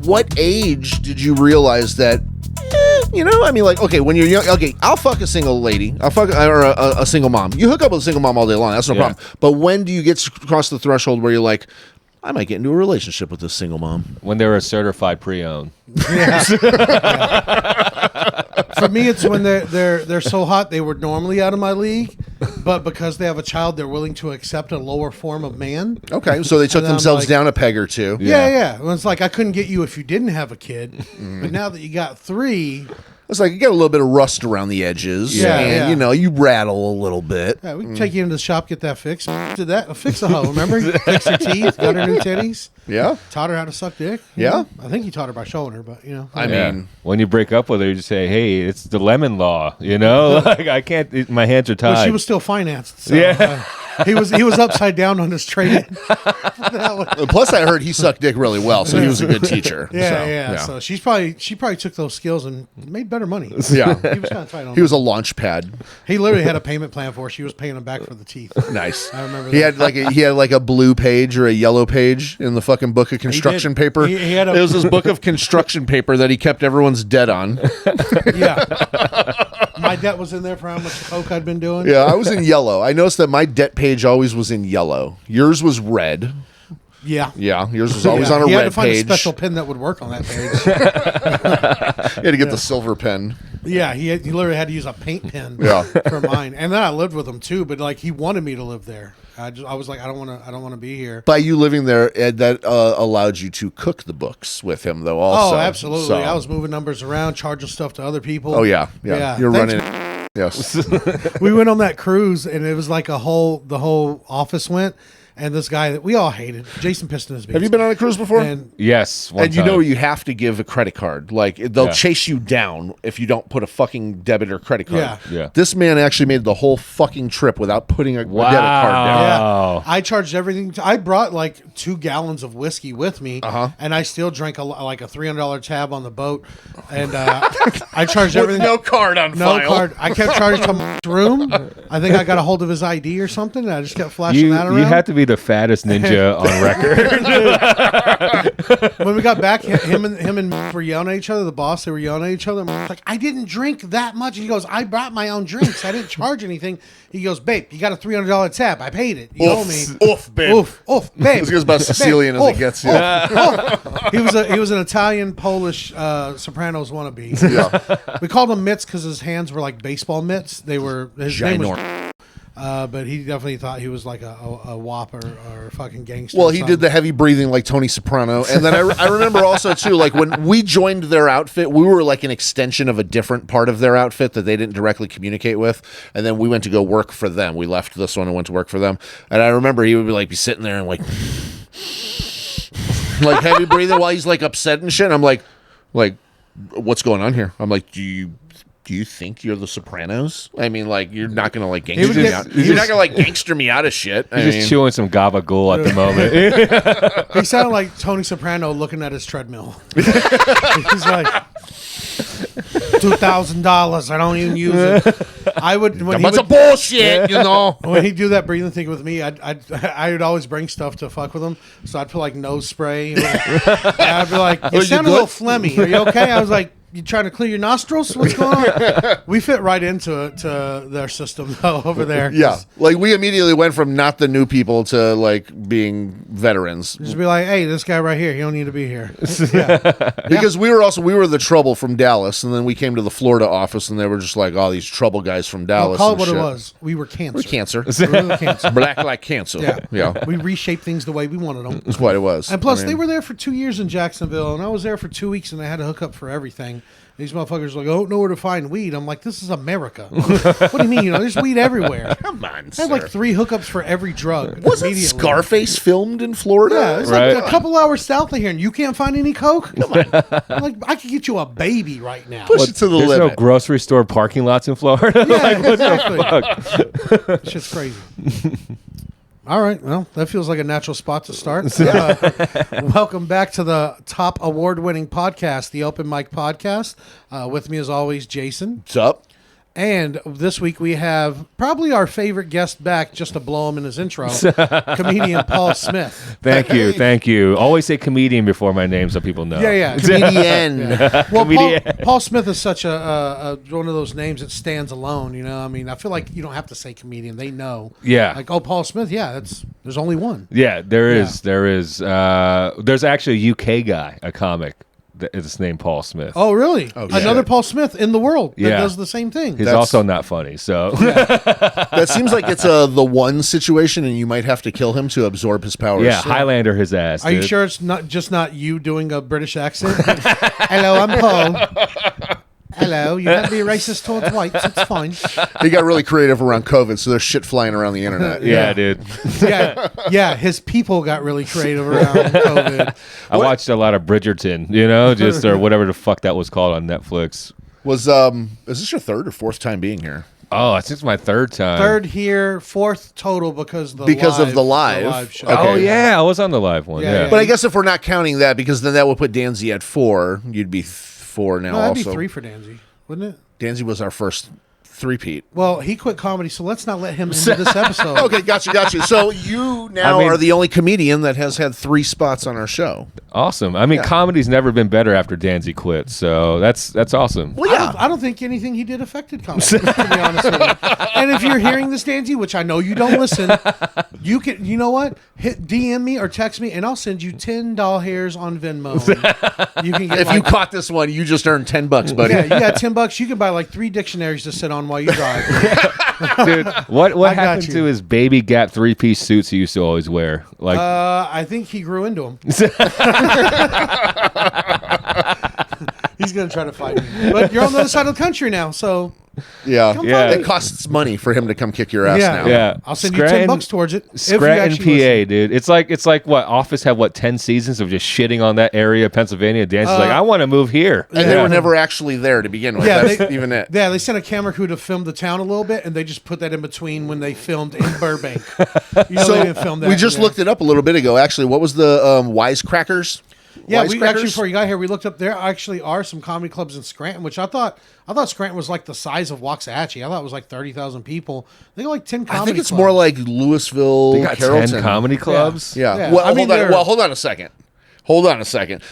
what age did you realize that? You know, I mean, like, okay, when you're young, okay, I'll fuck a single lady, or a single mom. You hook up with a single mom all day long, that's no problem. But when do you get across the threshold where you're like, I might get into a relationship with this single mom? When they were a certified pre-owned. Yeah. For me, it's when they're so hot they were normally out of my league, but because they have a child, they're willing to accept a lower form of man. Okay, so they took themselves down a peg or two. Yeah. It's like I couldn't get you if you didn't have a kid, but now that you got 3. It's like you get a little bit of rust around the edges, and you know, you rattle a little bit. Yeah, we can take you into the shop, get that fixed. Did that? Fix a hoe, remember? Fix her teeth, got her new titties. Yeah. Taught her how to suck dick. Yeah. I think he taught her by showing her, but, you know. I mean, when you break up with her, you just say, hey, it's the lemon law, you know? Like, I can't, my hands are tied. Well, she was still financed. So, he was upside down on his trade. Plus, I heard he sucked dick really well, so he was a good teacher. So she probably took those skills and made better money. Yeah. He was kind of tight on He was a launch pad. He literally had a payment plan for her. She was paying him back for the teeth. Nice. I remember that. He had like a blue page or a yellow page in the fucking book of construction paper. It was his book of construction paper that he kept everyone's debt on. Yeah. My debt was in there for how much coke I'd been doing. Yeah, I was in yellow. I noticed that my debt page always was in yellow. Yours was red. Yeah. Yeah, yours was always on a red page. You had to find a special pen that would work on that page. You had to get the silver pen. Yeah, he literally had to use a paint pen for mine. And then I lived with him too, but like he wanted me to live there. I was like, I don't want to be here. By you living there, Ed, that allowed you to cook the books with him, though. Also, oh, absolutely. So. I was moving numbers around, charging stuff to other people. Oh yeah. You're running. Yes. We went on that cruise, and it was like the whole office went. And this guy that we all hated, Jason pissed in his beats. Have you been on a cruise before? Yes. And you know you have to give a credit card. Like they'll chase you down if you don't put a fucking debit or credit card. Yeah. This man actually made the whole fucking trip without putting a debit card down. Yeah. I charged everything. I brought like 2 gallons of whiskey with me, and I still drank like a $300 tab on the boat. And I charged everything. No card on file. No card. I kept charging to my room. I think I got a hold of his ID or something. And I just kept flashing that around. You had to be the fattest ninja on record. When we got back, him and were yelling at each other. The boss, they were yelling at each other. I'm like, I didn't drink that much. He goes, I brought my own drinks. I didn't charge anything. He goes, babe, you got a $300 tab. I paid it. You owe me. Oof, babe. Oof, babe. This goes about Sicilian as it gets. He was an Italian, Polish Sopranos wannabe. Yeah. We called him mitts because his hands were like baseball mitts. They were his name was. But he definitely thought he was like a whopper or a fucking gangster. Well, he did the heavy breathing like Tony Soprano. And then I remember also, too, like when we joined their outfit, we were like an extension of a different part of their outfit that they didn't directly communicate with. And then we went to go work for them. We left this one and went to work for them. And I remember he would be sitting there and like heavy breathing while he's like upset and shit. And I'm like, what's going on here? I'm like, do you think you're the Sopranos? I mean, like, you're not going to, like, gangster me out. You're not going to, like, gangster me out of shit. He's just chewing some gabagool at the moment. He sounded like Tony Soprano looking at his treadmill. He's like, $2,000. I don't even use it. I would... When bunch of bullshit, you know? When he'd do that breathing thing with me, I'd always bring stuff to fuck with him. So I'd put, like, nose spray. I'd be like, you sound a little phlegmy. Are you okay? I was like, you trying to clear your nostrils? What's going on? We fit right into their system though over there. Yeah, like we immediately went from not the new people to like being veterans. Just be like, hey, this guy right here, he don't need to be here. Because we were the trouble from Dallas, and then we came to the Florida office, and they were just like, oh, these trouble guys from Dallas. Call it what it was. We were cancer. We're cancer. We were cancer. Black like cancer. Yeah. We reshaped things the way we wanted them. That's what it was. And plus, they were there for 2 years in Jacksonville, and I was there for 2 weeks, and I had to hook up for everything. These motherfuckers are like, I don't know where to find weed. I'm like, this is America. What do you mean? There's weed everywhere. Come on, I had like 3 hookups for every drug. Wasn't Scarface filmed in Florida? Yeah, it's like a couple hours south of here, and you can't find any coke? Come on. Like, I could get you a baby right now. Push it to the limit. There's no grocery store parking lots in Florida? Yeah, exactly. Shit's crazy. All right, well, that feels like a natural spot to start. Welcome back to the top award-winning podcast, the Open Mic Podcast. With me, as always, Jason. What's up? And this week we have probably our favorite guest back, just to blow him in his intro, comedian Paul Smith. Thank you. Always say comedian before my name so people know. Yeah. Comedian. Yeah. Well, Comedian. Paul Smith is such a one of those names that stands alone. You know, I mean, I feel like you don't have to say comedian; they know. Yeah. Like, oh, Paul Smith. Yeah, there's only one. Yeah, there Yeah. is. There is. There's actually a UK guy, a comic, that is named Paul Smith. Oh, really? Oh, Another shit. Paul Smith in the world that Yeah. does the same thing. He's That's- also not funny, so That seems like it's the one situation, and you might have to kill him to absorb his powers. yeah, Highlander his ass. Are you dude. sure it's not you doing a British accent? Hello, I'm Paul. Hello, you can't be racist towards whites. It's fine. He got really creative around COVID, so there's shit flying around the internet. Yeah, dude. Yeah. His people got really creative around COVID. I watched a lot of Bridgerton, just or whatever the fuck that was called on Netflix. Was is this your third or fourth time being here? Oh, I think it's my third time. Third here, fourth total because Of the live. show. Okay. Oh yeah, I was on the live one. Yeah, Yeah. But I guess if we're not counting that, because then that would put Danzy at 4, you'd be 4 now. No, that'd also, be 3 for Danzy, wouldn't it? Danzy was our first three-peat. Well, he quit comedy, so let's not let him into this episode. Okay, got you. So you now are the only comedian that has had 3 spots on our show. Awesome. I mean, comedy's never been better after Danzy quit, so that's awesome. Well, yeah. I don't think anything he did affected comedy, to be honest with you. And if you're hearing this, Danzy, which I know you don't listen, you know what? Hit DM me or text me, and I'll send you $10 hairs on Venmo. You can get If you caught this one, you just earned $10, buddy. yeah, you got $10. You can buy like 3 dictionaries to sit on while you drive. Dude, what I got happened you. to his baby Gap 3-piece suits he used to always wear? Like, I think he grew into them. He's gonna try to fight me, but you're on the other side of the country now, so Yeah. Come Yeah. It costs money for him to come kick your ass now. yeah, I'll send you $10 towards it. If you Scranton, actually PA, listen. dude. It's like what Office had 10 seasons of just shitting on that area of Pennsylvania. Dan's like, I want to move here. And they were never actually there to begin with. Yeah, That's even it. Yeah, they sent a camera crew to film the town a little bit, and they just put that in between when they filmed in Burbank. They didn't film that. We just in there. looked it up a little bit ago. Actually, what was the Wisecrackers? Yeah, we actually Wisecrackers? before you got here, we looked up. There actually are some comedy clubs in Scranton, which I thought Scranton was like the size of Waxahachie. I thought it was like 30,000 people. They got like 10 comedy. I think it's clubs. more like Louisville, They got Carrollton. 10 comedy clubs. Yeah. Yeah. Well, I mean, hold on a second.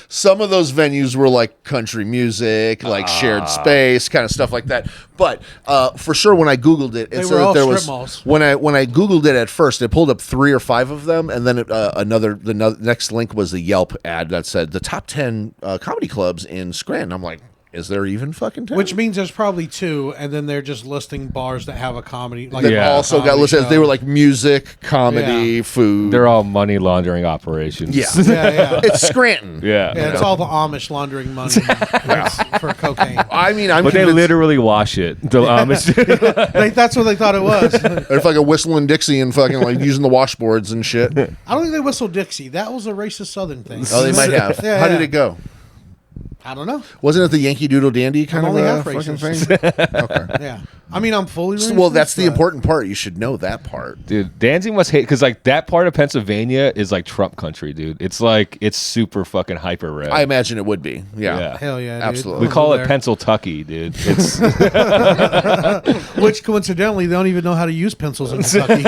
Some of those venues were like country music, like shared space, kind of stuff like that. But for sure, when I Googled it, it They said were that all there strip was malls. when I Googled it at first, it pulled up 3 or 5 of them, and then the next link was the Yelp ad that said the top 10 comedy clubs in Scranton. I'm like, is there even fucking 10? Which means there's probably 2, and then they're just listing bars that have a comedy. Like that Yeah. also got comedy listed. show. They were like music, comedy, Yeah. food. They're all money laundering operations. Yeah. yeah. It's Scranton. Yeah. Yeah, it's all the Amish laundering money for cocaine. I mean, I'm But they convinced- literally wash it. The Amish. That's what they thought it was. They're like a whistling Dixie and fucking like using the washboards and shit. I don't think they whistled Dixie. That was a racist Southern thing. Oh, they might have. Yeah, How yeah. did it go? I don't know. Wasn't it the Yankee Doodle Dandy kind I'm of only a half fucking racist. thing? Yeah. I mean, I'm fully racist. Well, that's the but- important part. You should know that part. Dude, Danzig must hate because like that part of Pennsylvania is like Trump country, dude. It's like it's super fucking hyper red. I imagine it would be. Yeah. Yeah. Hell yeah, dude. Absolutely. We call it There. Pennsyltucky, dude. It's Which coincidentally, they don't even know how to use pencils in Kentucky.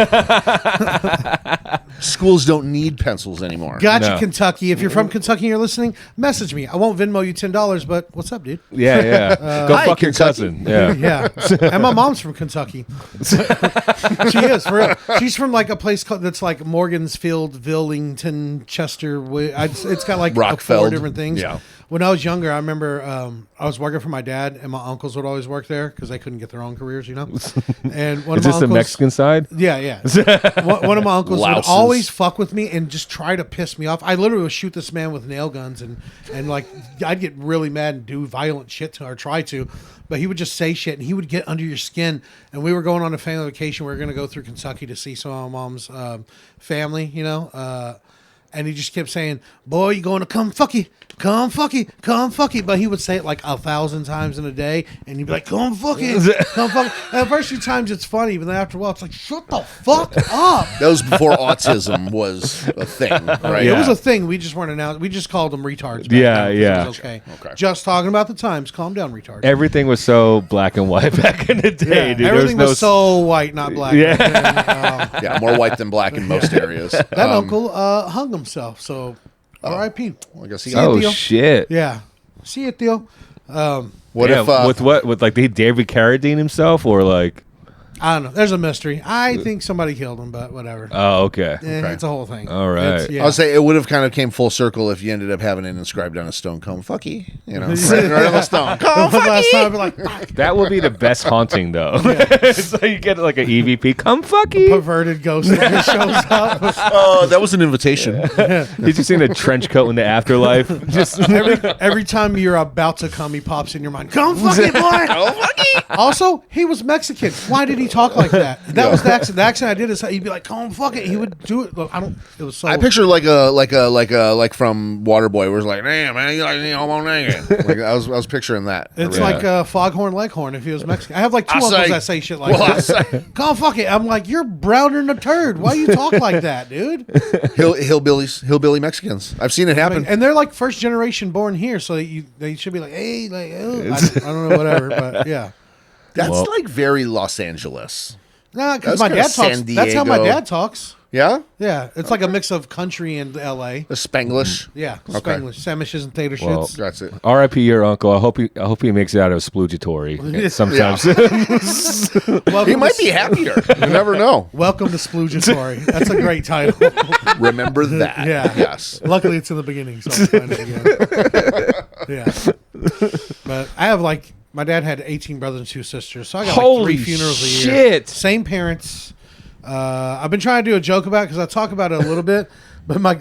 Schools don't need pencils anymore. Gotcha, No. Kentucky. If you're from Kentucky and you're listening, message me. I won't Venmo you $10, but what's up, dude? yeah. Go Hi, fuck your Kentucky. cousin. Yeah. Yeah. And my mom's from Kentucky. She is, for real. She's from like a place that's like Morgansfield, Villington, Chester. It's got like 4 Rockfeld. different things. Yeah. When I was younger, I remember I was working for my dad, and my uncles would always work there because they couldn't get their own careers, you know? And one Is of my this the uncles, Mexican side? Yeah, yeah. One of my uncles would Louses. always fuck with me and just try to piss me off. I literally would shoot this man with nail guns and like I'd get really mad and do violent shit to or try to, but he would just say shit and he would get under your skin. And we were going on a family vacation. We were going to go through Kentucky to see some of my mom's family, you know. And he just kept saying, boy, you going to come fucky, come fucky, come fucky. But he would say it like 1,000 times in a day. And he'd be like, come fucky, come fucky. And the first few times it's funny, but then after a while it's like, shut the fuck up. That was before autism was a thing, right? It was a thing. We just weren't announced. We just called them retards. Back Yeah, then, yeah. It was okay. Okay. Just talking about the times. Calm down, retard. Everything was so black and white back in the day, dude. Everything there was so white, not black. Yeah. Yeah, more white than black in most areas. That uncle hung himself, so R.I.P. I guess he Oh Theo. shit! Yeah. See it, Theo. What Yeah, if with what? With like did David Carradine himself or like? I don't know. There's a mystery. I think somebody killed him, but whatever. Oh, okay. It's a whole thing. All right. It's- yeah. I'll say it would have kind of came full circle if you ended up having it inscribed on a stone. Come fucky, you know, right on the stone. Come Last time I'd fucky. be like, fuck. That would be the best haunting, though. So you get like an EVP. Come fucky. Perverted ghost that just shows up. Oh, that was an invitation. Did you see the trench coat in the afterlife? Just Every time you're about to come, he pops in your mind. Come fucking boy. Come fucky. Also, he was Mexican. Why did he talk like that? That was the accent. The accent I did is he'd be like, "Come fuck it." He would do it. Look, I don't. It was so. I picture like from Waterboy, where it's like, "Damn man, you like me almost naked." Like I was picturing that. It's Yeah. like Foghorn Leghorn if he was Mexican. I have like two I uncles say- that say shit like well, I that. say- Come fuck it. I'm like, you're browner than a turd. Why you talk like that, dude? Hillbilly Mexicans. I've seen it happen. And they're like first generation born here, so they should be like, hey, like, oh. I don't know, whatever, but yeah. That's Well- like very Los Angeles. Nah, because That's my kinda dad talks. San That's how my Diego. dad talks. Yeah, Yeah, it's like a mix of country and L.A. the Spanglish. Yeah, Okay. Spanglish, sandwiches and tater Well, shits. That's it. R.I.P. your uncle. I hope he makes it out of Splooge-Atory sometimes. Welcome He might to- be happier. You never know. Welcome to Splooge-Atory. That's a great title. Remember that. Yeah. Yes. Luckily, it's in the beginning, so I'll find it again. Yeah. But I have like, my dad had 18 brothers and 2 sisters, so I got Holy like 3 funerals a year. shit. Same parents. I've been trying to do a joke about it because I talk about it a little bit. But my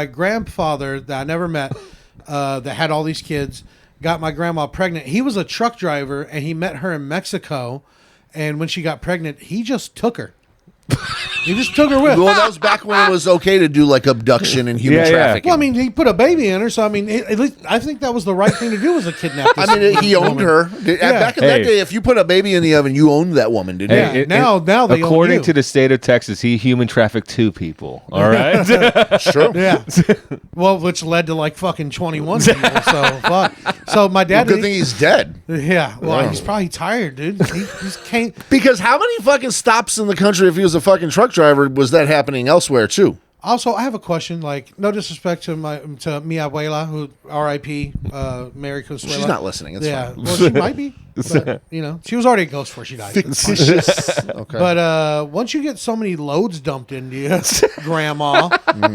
grandfather that I never met, that had all these kids, got my grandma pregnant. He was a truck driver, and he met her in Mexico. And when she got pregnant, he just took her. He just took her with. Well, that was back when it was okay to do like abduction and human Yeah, yeah. trafficking. Well, I mean, he put a baby in her, so I mean, at least I think that was the right thing to do was to kidnap. This I mean, he owned woman. her. Back in that Hey. day, if you put a baby in the oven, you owned that woman, didn't Yeah. you? now they own according you. to the state of Texas, he human trafficked 2 people. All right. It's true. Yeah. Well, which led to like fucking 21 people. So fuck. So my dad. Good thing he's dead. Yeah. Well, Wow. he's probably tired, dude. He just can't. Because how many fucking stops in the country, if he was a fucking truck driver, was that happening elsewhere too? Also, I have a question. Like, no disrespect to mi abuela, who R.I.P. Mary Consuela. She's not listening. It's Yeah. fine. Well, she might be. But, you know, she was already a ghost before she died. Fictitious. Okay. But once you get so many loads dumped into you, Grandma,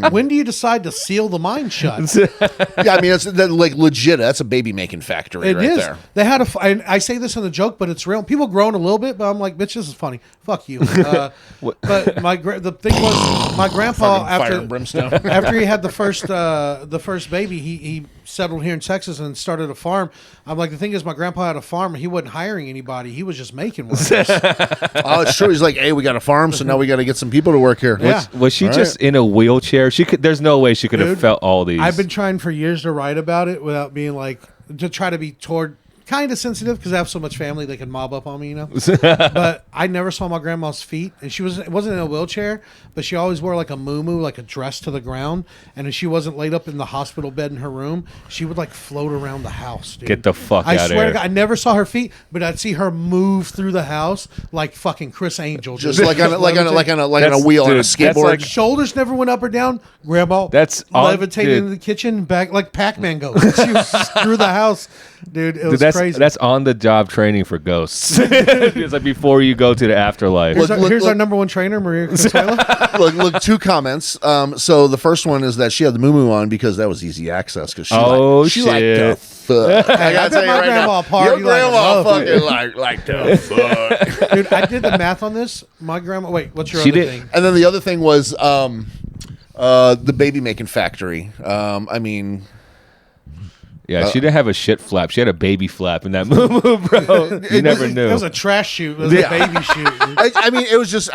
when do you decide to seal the mine shut? yeah, I mean, it's like legit. That's a baby making factory It right is. there. They had and I say this in a joke, but it's real. People groan a little bit, but I'm like, bitch, this is funny. Fuck you. But the thing was, my grandpa Fucking fire and brimstone. after he had the first baby, he settled here in Texas and started a farm. I'm like, the thing is, my grandpa had a farm. He wasn't hiring anybody. He was just making workers. Oh, it's true. He's like, hey, we got a farm, so now we got to get some people to work here. Yeah. Was she All just in a wheelchair? She could. There's no way she could have Dude, felt all these. I've been trying for years to write about it without being like, to try to be kind of sensitive because I have so much family they can mob up on me, you know. But I never saw my grandma's feet, and she wasn't in a wheelchair, but she always wore like a muumuu, like a dress to the ground. And if she wasn't laid up in the hospital bed in her room, she would like float around the house. Dude. Get the fuck I out of swear here. to God, I never saw her feet, but I'd see her move through the house like fucking Chris Angel, Just like on a wheel on a Dude, that's skateboard. like- shoulders never went up or down. Grandma, That's on- levitating dude. in the kitchen, back like Pac-Man goes. She was through the house, dude. It was Dude, crazy. that's on the job training for ghosts. It's like before you go to the afterlife. Here's our number one trainer, Maria Consuela. look, 2 comments. So the first one is that she had the muumuu on because that was easy access. Because she liked shit. the fuck. I gotta bet tell you my right grandma now, party your like grandma a fucking like the fuck. Dude, I did the math on this. My grandma. Wait, what's your She other did- thing? And then the other thing was the baby making factory. I mean. Yeah, she didn't have a shit flap. She had a baby flap in that moo, bro. You never knew. It was a trash shoot. It was Yeah. a baby shoot. I mean, it was just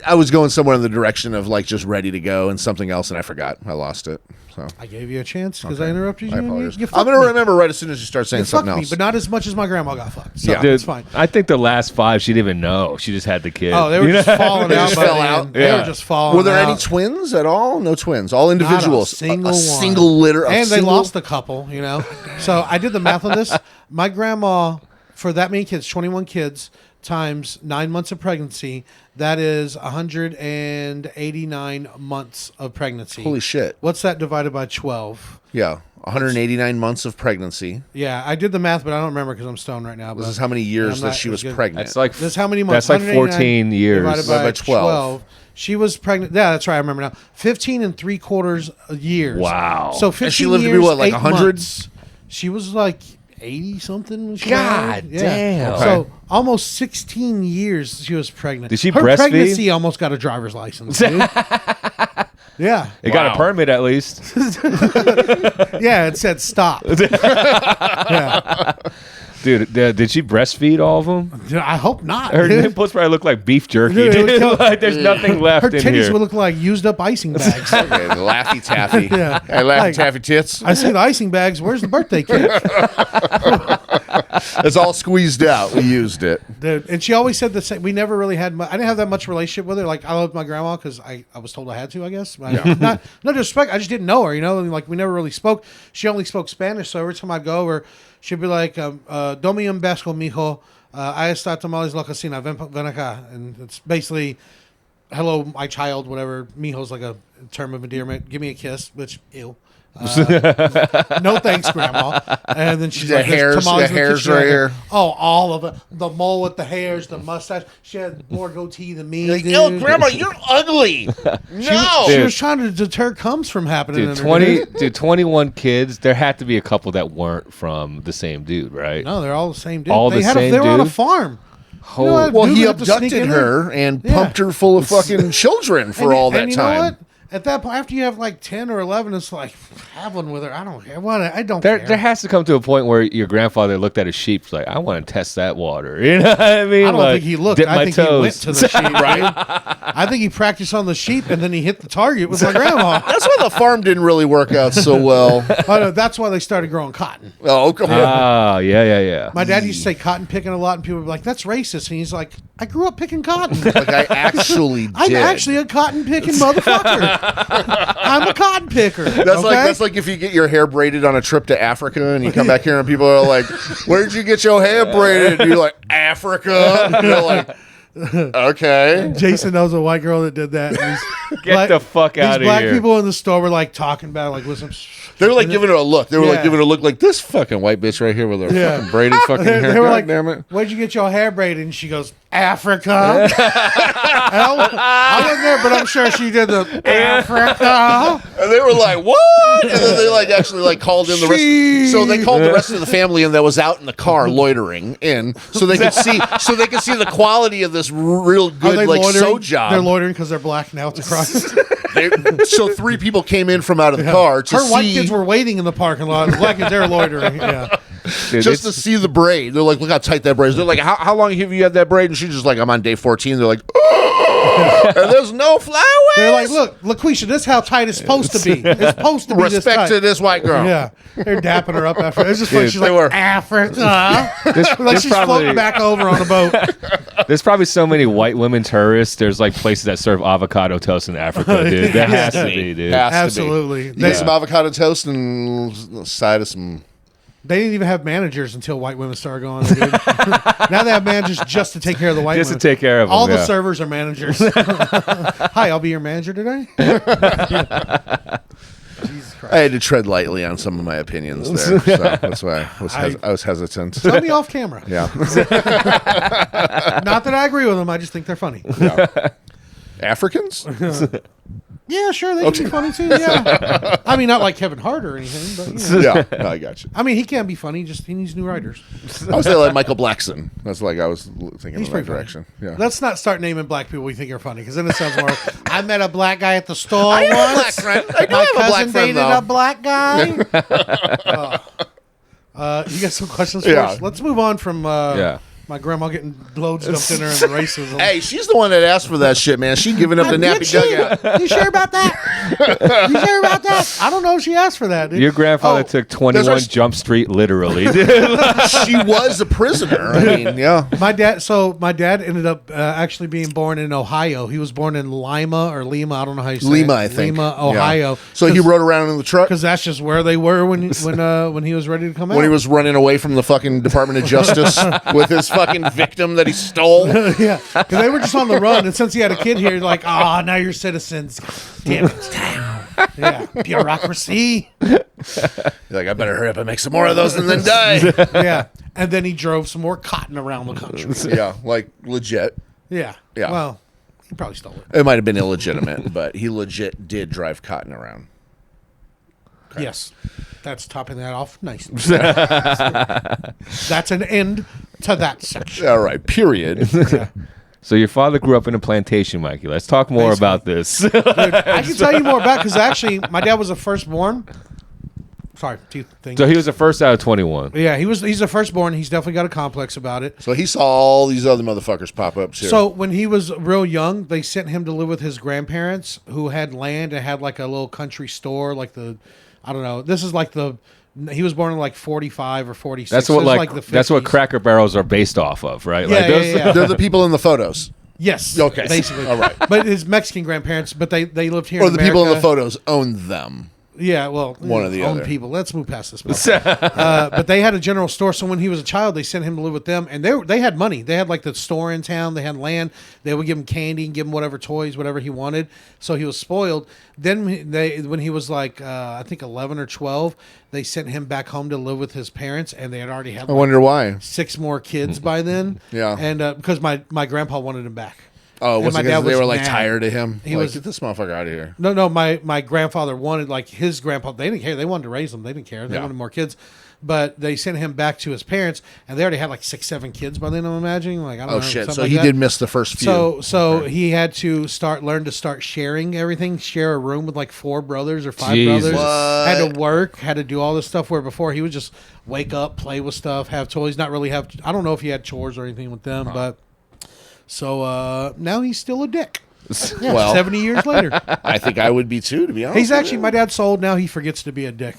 I was going somewhere in the direction of like just ready to go and something else, and I forgot. I lost it. So I gave you a chance because I interrupted you. I and apologize. you I'm going to remember right as soon as you start saying You fucked something me, else. but not as much as my grandma got fucked. So Yeah. Dude, it's fine. I think the last 5 she didn't even know. She just had the kid. Oh, they were just falling They out. just by fell the out? end. They Yeah. were just falling. Were there any out. twins at all? No twins. All individuals. Not a single one. single litter. And they lost a couple, you know. So I did the math on this. My grandma, for that many kids, 21 kids times 9 months of pregnancy, that is 189 months of pregnancy. Holy shit. What's that divided by 12? Yeah. 189 months of pregnancy. Yeah, I did the math, but I don't remember because I'm stoned right now. This but is how many years I'm that not she as was good. pregnant. That's like This is how many months? That's like 14 years. divided Divided by by 12. She was pregnant. Yeah, that's right. I remember now. 15 3/4 years. Wow. So 15 And she lived to years, be what, like 8 100? months. She was like 80 something when she God married. Yeah. damn. So almost 16 years she was pregnant. Did she Her breastfeed? pregnancy almost got a driver's license. Dude. Yeah. It got a Wow. permit at least. Yeah, it said stop. Yeah. Dude, did she breastfeed all of them? Dude, I hope not. Her dude. nipples probably look like beef jerky. Dude, it would Dude. kill- Like, there's nothing left Her in titties here. would look like used up icing bags. Okay, the Laffy Taffy. Yeah. Hey, Laffy Like- Taffy tits. I see the icing bags. Where's the birthday cake? It's all squeezed out. We used it. Dude, and she always said the same. We never really had. I didn't have that much relationship with her. Like I loved my grandma because I was told I had to. I guess. Not no disrespect. I just didn't know her. You know, and like we never really spoke. She only spoke Spanish. So every time I go over, she'd be like, "Domi un beso, mijo. Ahí está tamales la cocina. Ven acá." And it's basically, "Hello, my child." Whatever. Mijo's like a term of endearment. Give me a kiss. Which ew. No thanks, Grandma. And then she's The like, "There's hairs- tamales the in the hairs kitchen right right here. here." Oh, all of it. The mole with the hairs, the mustache. She had more goatee than me. Like, dude. yo, Grandma, you're ugly. No. She was trying to deter comes from happening. Dude, in her, 21 kids. There had to be a couple that weren't from the same dude, right? No, they're all the same dude. All they the had same they were on a dude? farm. Holy- You know what? Well, Dude he had to sneak abducted in there. her and Yeah. pumped her full of fucking children for all that and you time. know what? At that point, after you have like 10 or 11, it's like, have one with her. I don't care. What? I don't There care. has to come to a point where your grandfather looked at his sheep like, I want to test that water. You know what I mean? I don't Like, think he looked. dip I my think he went toes. to the sheep, right? I think he practiced on the sheep and then he hit the target with my grandma. That's why the farm didn't really work out so well. Oh, no, that's why they started growing cotton. Oh, okay. Ah, yeah. My dad used to say cotton picking a lot, and people would be like, "That's racist." And he's like, "I grew up picking cotton. Like I actually did. I'm actually a cotton picking motherfucker. I'm a cotton picker." That's like if you get your hair braided on a trip to Africa and you come back here and people are like, "Where'd you get your hair braided?" And you're like, "Africa." And you're like, "Okay." Jason knows a white girl that did that. And Get the fuck these outta black here. people in the store were like talking about it, like, listen. They were like giving her a look. They were like Yeah. giving her a look like this fucking white bitch right here with her Yeah. fucking braided fucking hair. They were God like, damn it. "Where'd you get your hair braided?" And she goes, "Africa." And I wasn't there, but I'm sure she did the Africa. And they were like, "What?" And then they like actually like called in the rest. So they called the rest of the family in that was out in the car loitering in, so they could see the quality of this real Are good they like loitering? sew job. They're loitering because they're black now. It's a cross. So 3 people came in from out of the car to Her white see kids were waiting in the parking lot. The black kids, they're loitering. Yeah. Dude, just to see the braid. They're like, "Look how tight that braid is." They're like, how long have you had that braid? And she's just like, "I'm on day 14." They're like, "Oh, and there's no flowers." They're like, "Look, LaQuisha, this is how tight it's supposed to be. It's supposed to be this Respect tight." to this white girl. Yeah, they're dapping her up after. It's just funny. Dude, She's they like, were. Africa. this Like she's probably, floating back over on the boat. there's probably so many white women tourists. There's like places that serve avocado toast in Africa, dude. That has to be, dude. Has to be. Absolutely. You They, get some avocado toast and a side of some. they didn't even have managers until white women started going. Dude. Now they have managers just to take care of the white Just to women. take care of them. All the yeah. servers are managers. Hi, I'll be your manager today. Jesus Christ. I had to tread lightly on some of my opinions there, so that's why I was hesitant. Tell me off camera. Yeah, Not that I agree with them. I just think they're funny. Africans. Yeah, sure, they can be funny too. Yeah, I mean, not like Kevin Hart or anything, but you know. Yeah, no, I got you. I mean, he can be funny. Just he needs new writers. I was like Michael Blackson. That's like I was thinking He's in that pretty funny. direction. Yeah. Let's not start naming black people we think are funny because then it sounds more. I met a black guy at the store I have a black once. friend. I do My have a black cousin friend dated though. a black guy. You got some questions for Yeah. us? Let's move on from My grandma getting loads dumped in her in the racism. Hey, she's the one that asked for that shit, man. She giving up the nappy dugout. You sure about that? You sure about that? I don't know if she asked for that. Dude. Your grandfather took 21 Jump Street literally. She was a prisoner. I mean, yeah. My dad ended up actually being born in Ohio. He was born in Lima. I don't know how you say Lima, it. I think. Lima, Ohio. Yeah. So he rode around in the truck? Because that's just where they were when he was ready to come out. When he was running away from the fucking Department of Justice with his fucking victim that he stole? Yeah. Because they were just on the run. And since he had a kid here, like, now you're citizens. Damn it, town. Yeah. Bureaucracy. You're like, I better hurry up and make some more of those and then die. Yeah. And then he drove some more cotton around the country. Yeah, like legit. Yeah. Yeah. Well, he probably stole it. It might have been illegitimate, but he legit did drive cotton around. Okay. Yes. That's topping that off nicely. That's an end to that section. All right, period. So your father grew up in a plantation, Mikey. Let's talk more about this. Dude, I can tell you more about because actually my dad was the firstborn. Sorry, two things. So he was the first out of 21. Yeah, he's the firstborn. He's definitely got a complex about it. So he saw all these other motherfuckers pop up too. So when he was real young, they sent him to live with his grandparents who had land and had like a little country store, like I don't know. This is like he was born in like 45 or 46. That's what the that's what 50s. Cracker Barrels are based off of, right? Yeah, Like those, yeah. they're the people in the photos. Yes. Okay. Basically. All right. But his Mexican grandparents, but they lived here Or in the America. people in the photos own them. Yeah, well, One or the own other. people. Let's move past this. But they had a general store, so when he was a child, they sent him to live with them, and they had money. They had like the store in town. They had land. They would give him candy and give him whatever toys, whatever he wanted. So he was spoiled. Then when he was like I think 11 or 12, they sent him back home to live with his parents, and they had already had. I wonder why. 6 more kids by then. Yeah, and because my grandpa wanted him back. Oh, was it because they were like mad. tired of him? He like, was get this motherfucker out of here. No. My grandfather wanted like his grandpa. They didn't care. They wanted to raise him. They didn't care. They wanted more kids, but they sent him back to his parents, and they already had like 6, 7 kids by then. I'm imagining. Like I don't know. Oh shit! So like he that. did miss the first few. So he had to learn to start sharing everything. Share a room with like 4 brothers or 5 Jesus. brothers. What? Had to work. Had to do all this stuff. Where before he would just wake up, play with stuff, have toys, not really have. I don't know if he had chores or anything with them, but. So now he's still a dick. Yeah, Well, 70 years later. I think I would be too, to be honest. He's actually, my dad's old now. He forgets to be a dick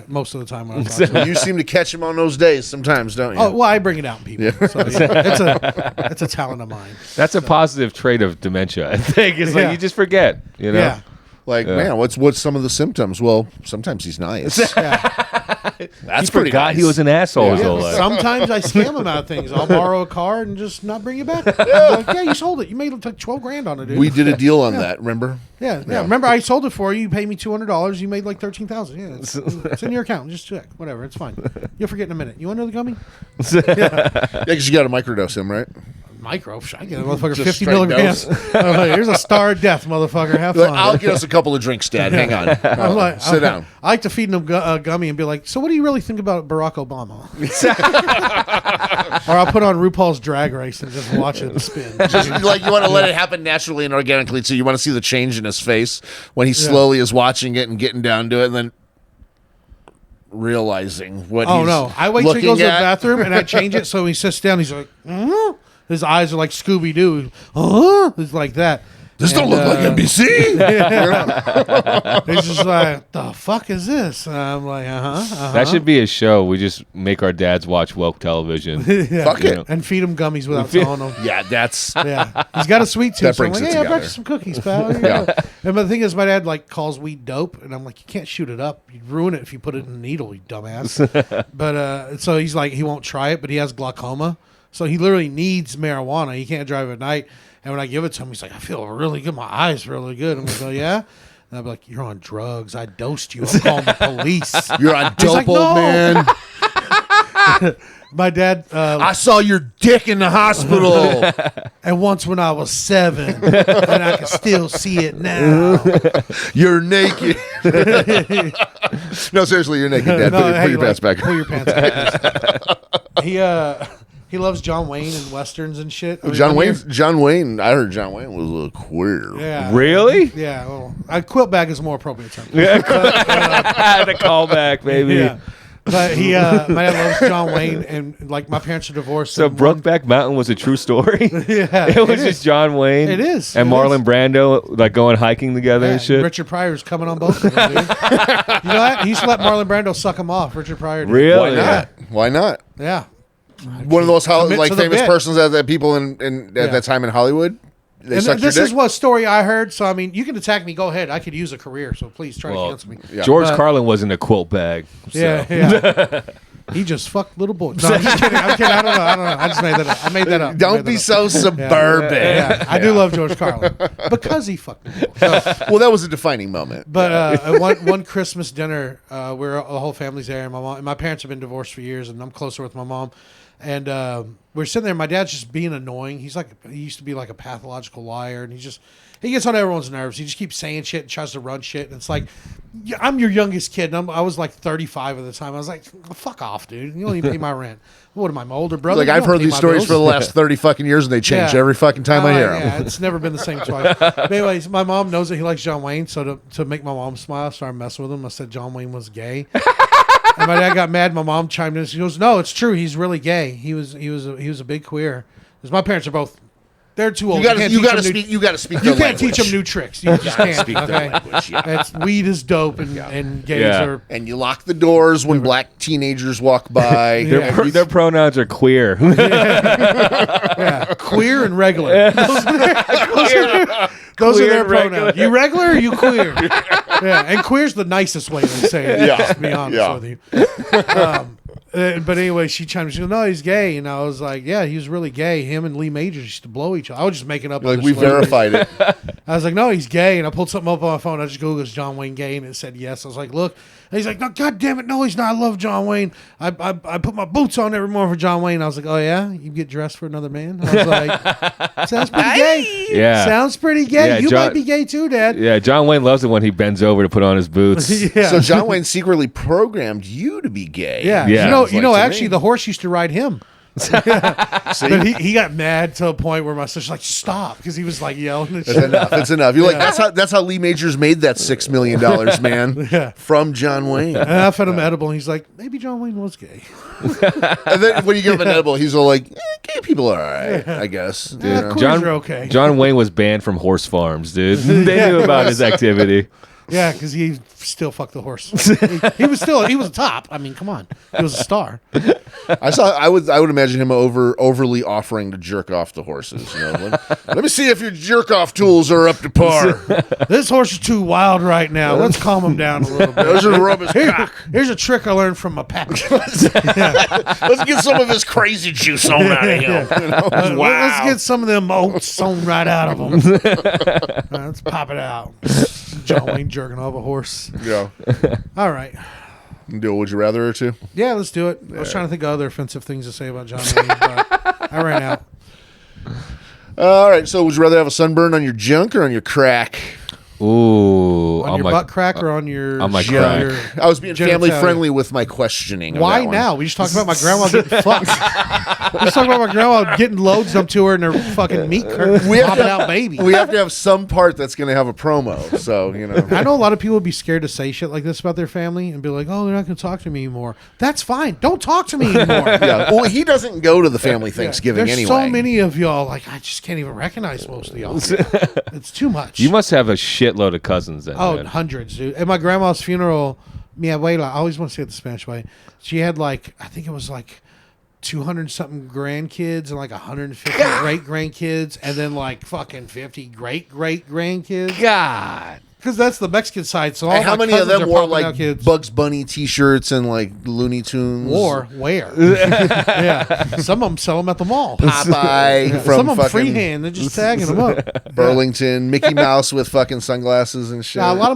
most of the time when I talk to him. You seem to catch him on those days sometimes, don't you? Oh, well, I bring it out in people. Yeah. So, yeah, it's a talent of mine. that's a positive trait of dementia. I think it's like Yeah. you just forget. You know. Yeah. Like, man, what's some of the symptoms? Well, sometimes he's nice. That's He pretty forgot nice. he was an asshole his Yeah, whole life. sometimes I scam him out of things. I'll borrow a car and just not bring it back. Like, yeah, you sold it. You made like $12,000 on it, dude. We did a deal on that, remember? Yeah. Remember, I sold it for you. You paid me $200. You made like $13,000. Yeah, it's in your account. Just check. Whatever. It's fine. You'll forget in a minute. You want another gummy? Yeah, because you got to microdose him, right? Micro. I get a motherfucker Just 50 straight milligrams. I'm like, here's a star of death, motherfucker. Have Like, fun. I'll get us a couple of drinks, Dad. Hang on. I'm like, Sit down. I like to feed him a gummy and be like, so what do you really think about Barack Obama? Or I'll put on RuPaul's Drag Race and just watch it spin. Just like you want to let it happen naturally and organically too. You want to see the change in his face when he slowly is watching it and getting down to it, and then realizing what. Oh he's no! I wait till he goes to looking the at. bathroom and I change it so he sits down. He's like, his eyes are like Scooby Doo. It's like that. This don't look like NBC. He's just like, the fuck is this? And I'm like, That should be a show. We just make our dads watch woke television. yeah. Fuck it. And feed him gummies without telling him. Yeah, that's Yeah, he's got a sweet tooth. That So I'm brings like, it hey, I brought together. you some cookies, pal. Here you go. And but the thing is, my dad like calls weed dope, and I'm like, you can't shoot it up. You'd ruin it if you put it in a needle, you dumbass. But so he's like, he won't try it, but he has glaucoma, so he literally needs marijuana. He can't drive at night. And when I give it to him, he's like, I feel really good. My eyes really good. I'm like, oh yeah. And I'll be like, you're on drugs. I dosed you. I'm calling the police. you're on He's dope, like, old "No." man. My dad. I saw your dick in the hospital. And once when I was 7, and I can still see it now. You're naked. No, seriously, you're naked, Dad. Put your pants back. Pull your pants back. He loves John Wayne and westerns and shit. I mean, John Wayne. I heard John Wayne was a little queer. Yeah. Really? Yeah. Well, quilt bag is a more appropriate term. The callback, baby. Yeah. But my dad loves John Wayne, and like my parents are divorced. So and Brokeback Mountain was a true story. Yeah, it was just John Wayne. It is. And Marlon Brando like going hiking together and shit. Richard Pryor's coming on both of them, dude. You know that? He used to let Marlon Brando suck him off. Richard Pryor did. Really? Why not? Why not? Yeah. One of the most Commit to the famous bit. persons that people at that time in Hollywood. They And sucked this your is dick? what story I heard. So I mean, you can attack me. Go ahead. I could use a career. So please try to cancel me. Yeah. George But- Carlin was in a quilt bag. So. Yeah. He just fucked little boys. No, I'm just kidding. I don't know. I just made that up. I made that up. Don't be so suburban. Yeah, I do love George Carlin because he fucked me. Well, that was a defining moment. But at one Christmas dinner, where the whole family's there, and my parents have been divorced for years, and I'm closer with my mom. And we're sitting there. And my dad's just being annoying. He used to be like a pathological liar, and he gets on everyone's nerves. He just keeps saying shit and tries to run shit. And it's like, yeah, I'm your youngest kid, and I was like 35 at the time. I was like, fuck off, dude. You don't even pay my rent. What am I, my older brother? Like, You I've don't heard pay these my stories bills. for the last 30 fucking years, and they change Yeah. every fucking time I hear them. Yeah, it's never been the same twice. But anyways, my mom knows that he likes John Wayne, so to make my mom smile, I started messing with him. I said John Wayne was gay. And my dad got mad. My mom chimed in. She goes, "No, it's true. He's really gay. He was a big queer." Because my parents are both. They're too old. You got to speak. You got to speak. You their can't teach them new tricks. You just can't. speak their Okay? language. Yeah. It's weed is dope, and gays Yeah. are. And you lock the doors when black teenagers walk by. Yeah. Their pronouns are queer. Yeah, queer and regular. Those are their and regular. pronouns. You regular or you queer? Yeah, and queer's the nicest way to say it. Yeah. To be honest Yeah. with you. But anyway, she chimed in. She goes, "No, he's gay." And I was like, "Yeah, he was really gay. Him and Lee Majors used to blow each other." I was just making up. Like, other we celebrities. verified it. I was like, "No, he's gay." And I pulled something up on my phone. I just Googled, "Is John Wayne gay?" And it said yes. I was like, "Look." And he's like, "No, God damn it, no, he's not. I love John Wayne. I put my boots on every morning for John Wayne." I was like, "Oh yeah, you get dressed for another man?" I was like, "Sounds pretty gay." Yeah. Sounds pretty gay. Yeah, You John- might be gay too, Dad. Yeah, John Wayne loves it when he bends over to put on his boots. Yeah. So John Wayne secretly programmed you to be gay. Yeah. Yeah. Sounds You like know, to actually, me. the horse used to ride him. See? But he got mad to a point where my sister's like, "Stop," because he was like yelling and It's shit. enough. It's enough. You're like, that's how Lee Majors made that $6 million, man. Yeah. From John Wayne. And I fed him edible, and he's like, "Maybe John Wayne was gay." And then when you give him an edible, he's all like, gay people are all right, I guess. You Yeah, know? cool. John, Are okay. John Wayne was banned from horse farms, dude. They knew about his activity. Yeah, because he still fucked the horse. he was a top. I mean, come on, he was a star. I would imagine him overly offering to jerk off the horses. You know? Let me see if your jerk off tools are up to par. This horse is too wild right now. Let's calm him down a little bit. Those are rub his cock. Here's a trick I learned from my pap. Let's get some of his crazy juice on out of him. You know? Let's get some of them oats sewn right out of them. Let's pop it out. John Wayne jerking off a horse. Yeah. All right. Do a would you rather or two? Yeah, let's do it. I was trying to think of other offensive things to say about John Wayne, but I ran out. All right. So would you rather have a sunburn on your junk or on your crack? Ooh, On your butt crack or on your... on my your- crack. your- I was being family genitalia. friendly with my questioning. of Why that one. now? We just talked about my grandma getting fucked. We just talked about my grandma getting loads up to her and her fucking meat curtain We have popping to- out baby. We have to have some part that's going to have a promo. So, you know. I know a lot of people would be scared to say shit like this about their family and be like, "Oh, they're not going to talk to me anymore." That's fine. Don't talk to me anymore. Yeah. Well, he doesn't go to the family Thanksgiving There's anyway. so many of y'all. Like, I just can't even recognize most of y'all. It's too much. You must have a shitload of cousins then. Oh, man. hundreds, dude. At my grandma's funeral, mi abuela, I always want to say it the Spanish way. She had like, I think it was like 200 something grandkids and like 150 great grandkids, and then like fucking 50 great grandkids. God. Because that's the Mexican side. So all And how my many of cousins them are wore popping out like kids. Bugs Bunny T-shirts and like Looney Tunes? War where? Yeah, some of them sell them at the mall. Popeye from Some of them fucking freehand. They're just tagging them up. Burlington, Mickey Mouse with fucking sunglasses and shit. Now, a lot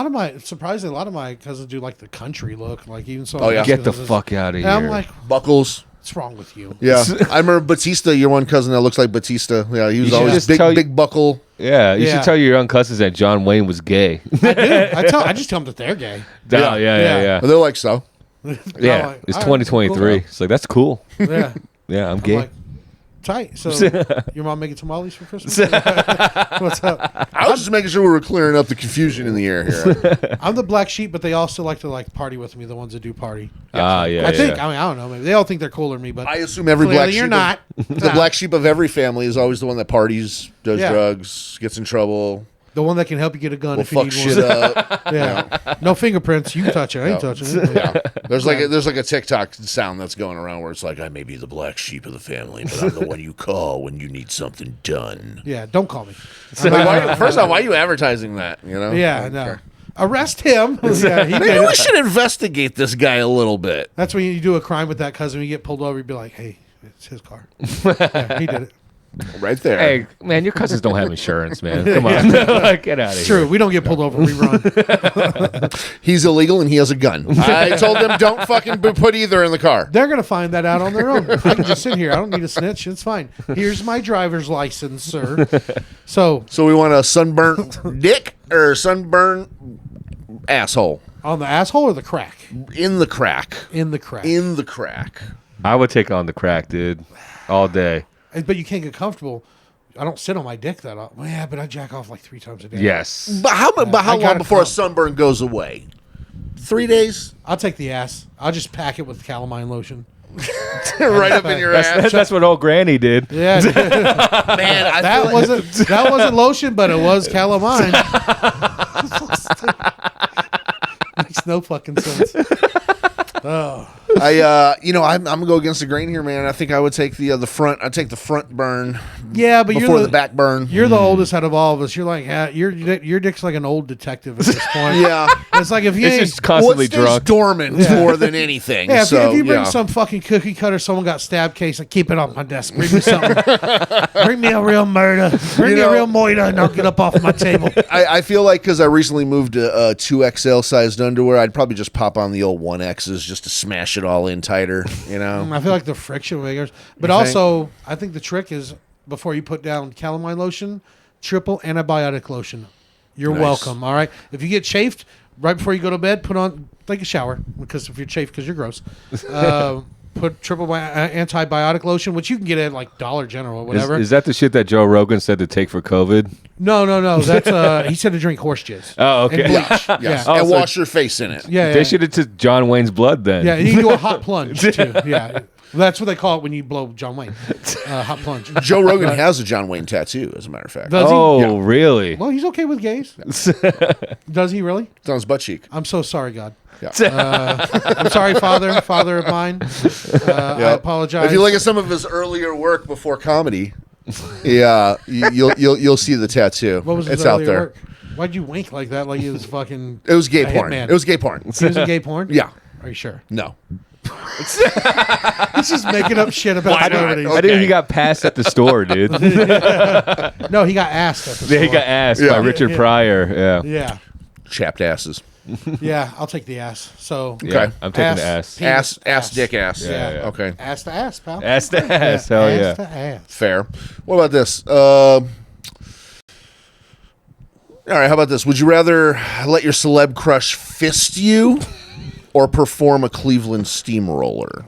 of my, surprisingly, a lot of my cousins do like the country look. Like even some. Oh, yeah. Get the fuck out of And here. I'm like, Buckles. what's wrong with you? Yeah, I remember Batista. Your one cousin that looks like Batista. Yeah, he was You should always just big, tell you- big buckle. yeah, you Yeah. should tell your young cousins that John Wayne was gay. I do. I just tell them that they're gay. Yeah. They're like so. Yeah, like, it's all right, 2023. cool. It's like, that's cool. Yeah. Yeah, I'm I'm gay. like, Tight. So your mom making tamales for Christmas? What's up? I was just making sure we were clearing up the confusion in the air here. I'm the black sheep, but they all still like to party with me. The ones that do party. Yeah. I think. I mean, I don't know. Maybe they all think they're cooler than me, but I assume every clearly black sheep. you're not. The black sheep of every family is always the one that parties, does Yeah. drugs, gets in trouble, The one that can help you get a gun will if you fuck need shit one. up. Yeah. No fingerprints. You can touch it. I ain't touching it. Yeah. There's like a TikTok sound that's going around where it's like, I may be the black sheep of the family, but I'm the one you call when you need something done. Yeah. Don't call me. First off, why are you advertising that? You know? Yeah. No. Arrest him. Yeah, he Maybe did we it. should investigate this guy a little bit. That's when you do a crime with that cousin. You get pulled over. You'd be like, hey, it's his car. Yeah, he did it. Right there. Hey, man, your cousins don't have insurance, man. Come on. Like, get out of here. True. We don't get pulled over. We run. He's illegal and he has a gun. I told them don't fucking put either in the car. They're going to find that out on their own. I can just sit here. I don't need a snitch. It's fine. Here's my driver's license, sir. So we want a sunburnt dick or sunburnt asshole? on the asshole or the crack? In the crack. In the crack. In the crack. I would take on the crack, dude, all day. But you can't get comfortable. I don't sit on my dick that often. Well, yeah, but I jack off like 3 times a day. Yes. But how I long gotta before a come. sunburn goes away? 3 days? I'll take the ass. I'll just pack it with calamine lotion. Right up in your ass. That's what old Granny did. Yeah. Man, I that feel wasn't lotion, but it was calamine. Makes no fucking sense. Oh. I'm gonna go against the grain here, man. I think I would take the front. I'd take the front burn. Yeah, but before the back burn. You're the oldest out of all of us. You're like, your dick's like an old detective at this point. Yeah, It's like if you It's ain't, just constantly stays drunk. dormant more than anything. yeah, if you bring yeah. some fucking cookie cutter, someone got stabbed case, like keep it off my desk. Bring me something. Bring me a real murder. Bring me a real moita, and I'll get up off my table. I feel like because I recently moved to 2XL sized underwear, I'd probably just pop on the old 1Xs just to smash it all in tighter. You know, I feel like the friction makers, but You also I think the trick is before you put down calamine lotion, triple antibiotic lotion. You're Nice. welcome. All right. If you get chafed right before you go to bed, take a shower because if you're chafed because you're gross. Put triple antibiotic lotion, which you can get at like Dollar General or whatever. Is that the shit that Joe Rogan said to take for COVID? No. That's he said to drink horse jizz. Oh, okay. And bleach. yes, Yeah. Oh, and so- wash your face in it. Yeah. They should have took John Wayne's blood then. Yeah, you can do a hot plunge too. Yeah. That's what they call it when you blow John Wayne. Hot plunge. Joe Rogan has a John Wayne tattoo, as a matter of fact. Does Oh, he? Yeah. really? Well, he's okay with gays. Does he really? It's on his butt cheek. I'm so sorry, God. Yeah. I'm sorry, Father of mine. I apologize. If you look at some of his earlier work before comedy, yeah, you'll see the tattoo. What was his it's out earlier there. work? Why'd you wink like that? Like he was fucking. It was gay a porn. hitman. It was gay porn. He was in gay porn. Yeah. Are you sure? No. He's just making up shit about Why not? celebrities. I think he got passed at the store, dude. No, he got asked at the He store. got asked Yeah. by Richard Pryor. Yeah. Yeah, Chapped asses. yeah. I'll take the ass. So Yeah, Okay. I'm taking the ass. Penis, Ass, dick, ass. Yeah. Yeah. Okay. ass to ass, pal. Ass to ass. Hell ass yeah. to ass. Fair. What about this? All right, how about this? Would you rather let your celeb crush fist you or perform a Cleveland steamroller?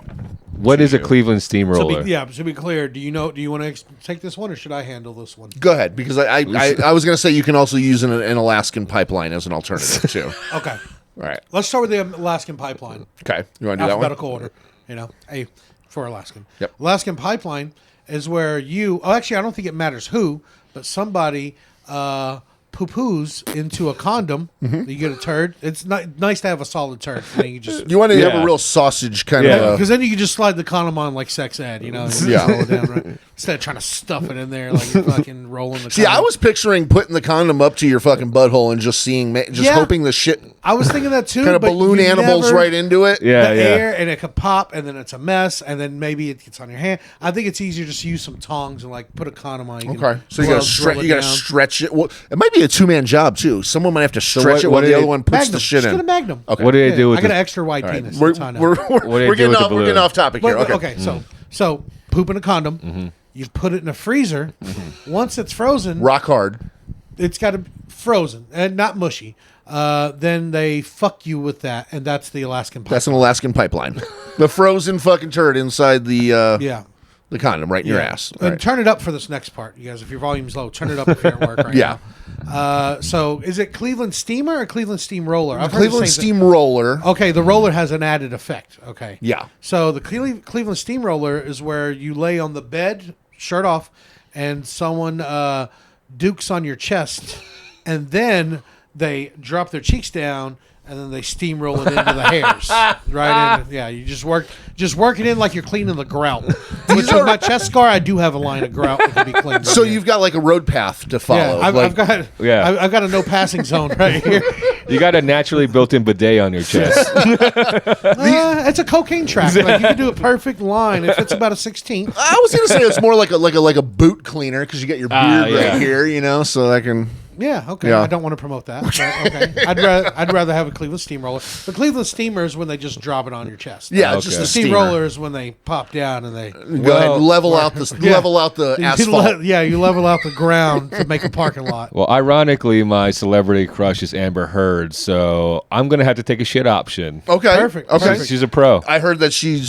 What is a Cleveland So steamroller? to be clear, do you want to take this one or should I handle this one? Go ahead, because I was going to say you can also use an Alaskan pipeline as an alternative, too. Okay. All right. Let's start with the Alaskan pipeline. Okay. You want to do that one? Alphabetical order. A for Alaskan. Yep. Alaskan pipeline is where actually, I don't think it matters who, but somebody poo-poos into a condom. You get a turd. It's nice to have a solid turd. And then you just You want to have Yeah. a real sausage kind Yeah. of... because then you can just slide the condom on like sex ed, and Yeah. roll it down, right? Instead of trying to stuff it in there like you're fucking rolling the See, condom. I was picturing putting the condom up to your fucking butthole and just seeing, Yeah. hoping the shit I was thinking that too. kind of but balloon you animals never- right into it. Yeah, the yeah. air, and it could pop, and then it's a mess, and then maybe it gets on your hand. I think it's easier just to use some tongs and like put a condom on. You can Okay, so you drill gotta stretch. it You gotta down. stretch it. Well, it might be a 2-man job too. Someone might have to stretch what- it what while do the they- other one puts Magnum. the shit Just in. get a Magnum. Okay. What do they do with I got the- an extra wide All right. penis. We're, That's how I know. we're, do we're, they we're do getting with the off. We're getting balloon? off topic here. But- Okay. So poop in a condom. You put it in a freezer. Once it's frozen, Rock hard. it's got to be frozen and not mushy. Then they fuck you with that, and that's the Alaskan pipeline. That's an Alaskan pipeline. The frozen fucking turd inside the Yeah. The condom right in your ass. All And right. turn it up for this next part, you guys. If your volume's low, turn it up if you're at work right Yeah. now. So is it Cleveland Steamer or Cleveland Steamroller? I've heard the Cleveland same thing. Steamroller. Okay, the roller has an added effect. Okay. Yeah. So the Cleveland Steamroller is where you lay on the bed, shirt off, and someone dukes on your chest, and then they drop their cheeks down, and then they steamroll it into the hairs. Right in. Yeah, you just work it in like you're cleaning the grout. Which with my chest scar, I do have a line of grout that can be cleaned. So right here. you've got like a road path to follow. Yeah, I've got I've got a no passing zone right here. You got a naturally built-in bidet on your chest. It's a cocaine track. Like you can do a perfect line if it's about a 16th. I was gonna say it's more like a boot cleaner because you get your beard yeah. right here, so that can. Yeah, okay. Yeah. I don't want to promote that. But okay. I'd rather have a Cleveland Steamroller. The Cleveland Steamer is when they just drop it on your chest. Yeah, Okay. just The a steamer. Steamroller is when they pop down and they Go ahead and level out the asphalt. you level out the ground to make a parking lot. Well, ironically, my celebrity crush is Amber Heard, so I'm going to have to take a shit option. Okay, Perfect, Okay, perfect. She's a pro. I heard that she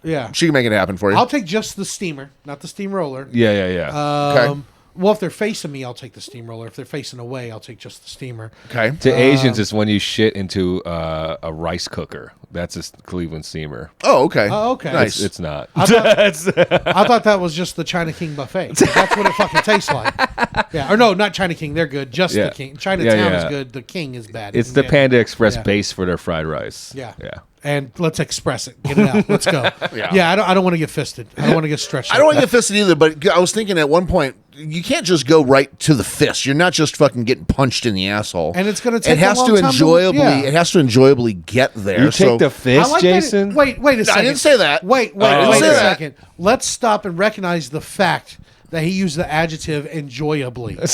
Yeah. can make it happen for you. I'll take just the steamer, not the steamroller. Yeah. Okay. Well, if they're facing me, I'll take the steamroller. If they're facing away, I'll take just the steamer. Okay. To Asians, it's when you shit into a rice cooker. That's a Cleveland steamer. Oh, okay. Oh, okay. Nice. It's not. I thought that was just the China King buffet. That's what it fucking tastes like. Yeah, or no, not China King. They're good. Just Yeah. the King. Chinatown Yeah. is good. The King is bad. It's the Yeah. Panda Express Yeah. base for their fried rice. Yeah. Yeah. And let's express it. Get it out. Let's go. Yeah. I don't want to get fisted. I don't want to get stretched. I don't want to get fisted either, but I was thinking at one point you can't just go right to the fist. You're not just fucking getting punched in the asshole. And it's going to take It has a long to time enjoyably. yeah. It has to enjoyably get there. You take the fist, I like that Jason? it- wait a second. I didn't say that. Wait I didn't a say that. second. Let's stop and recognize the fact that he used the adjective enjoyably. There